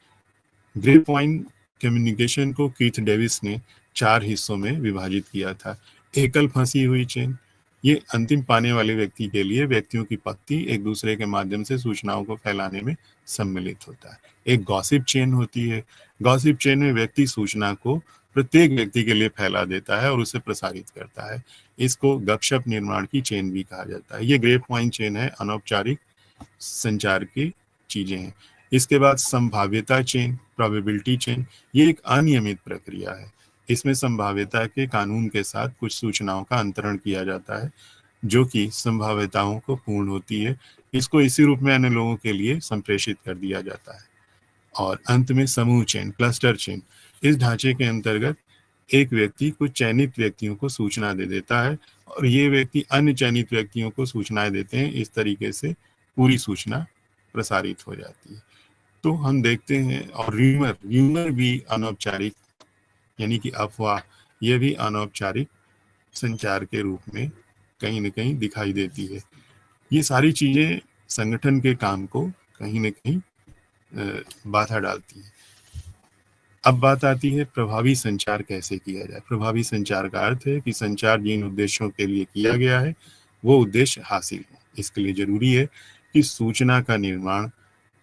ग्रेप वाइन कम्युनिकेशन को कीथ डेविस ने 4 हिस्सों में विभाजित किया था। एकल फंसी हुई चेन, ये अंतिम पाने वाले व्यक्ति के लिए व्यक्तियों की पंक्ति एक दूसरे के माध्यम से सूचनाओं को फैलाने में सम्मिलित होता है। एक गॉसिप चेन होती है। गॉसिप चेन में व्यक्ति सूचना को प्रत्येक व्यक्ति के लिए फैला देता है और उसे प्रसारित करता है। इसको गपशप निर्माण की चेन भी कहा जाता है। ये ग्रेप वाइन चेन है, अनौपचारिक संचार की चीजें हैं। इसके बाद संभाव्यता चेन, प्रोबेबिलिटी चेन, ये एक अनियमित प्रक्रिया है। इसमें संभाव्यता के कानून के साथ कुछ सूचनाओं का अंतरण किया जाता है जो कि संभाव्यताओं को पूर्ण होती है। इसको इसी रूप में अन्य लोगों के लिए संप्रेषित कर दिया जाता है। और अंत में समूह चेन, क्लस्टर चेन। इस ढांचे के अंतर्गत एक व्यक्ति कुछ चयनित व्यक्तियों को सूचना दे देता है और ये व्यक्ति अन्य चयनित व्यक्तियों को सूचनाएं देते हैं। इस तरीके से पूरी सूचना प्रसारित हो जाती है। तो हम देखते हैं, और र्यूमर, र्यूमर भी अनौपचारिक, यानी कि अफवाह, यह भी अनौपचारिक संचार के रूप में कहीं न कहीं दिखाई देती है। ये सारी चीजें संगठन के काम को कहीं न कहीं बाधा डालती है। अब बात आती है प्रभावी संचार कैसे किया जाए। प्रभावी संचार का अर्थ है कि संचार जिन उद्देश्यों के लिए किया गया है वो उद्देश्य हासिल हो। इसके लिए जरूरी है कि सूचना का निर्माण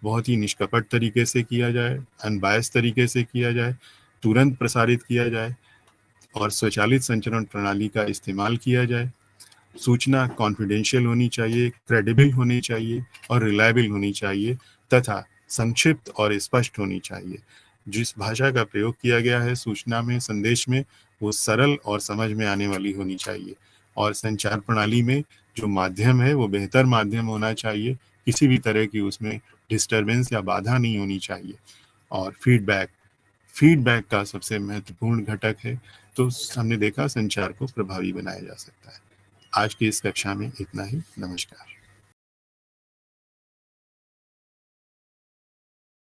बहुत ही निष्कपट तरीके से किया जाए, अनबायस तरीके से किया जाए, तुरंत प्रसारित किया जाए, और स्वचालित संचरण प्रणाली का इस्तेमाल किया जाए। सूचना कॉन्फिडेंशियल होनी चाहिए, क्रेडिबल होनी चाहिए और रिलायबल होनी चाहिए तथा संक्षिप्त और स्पष्ट होनी चाहिए। जिस भाषा का प्रयोग किया गया है सूचना में, संदेश में, वो सरल और समझ में आने वाली होनी चाहिए। और संचार प्रणाली में जो माध्यम है वो बेहतर माध्यम होना चाहिए, किसी भी तरह की उसमें डिस्टरबेंस या बाधा नहीं होनी चाहिए। और फीडबैक फीडबैक का सबसे महत्वपूर्ण घटक है। तो हमने देखा संचार को प्रभावी बनाया जा सकता है। आज की इस कक्षा में इतना ही। नमस्कार।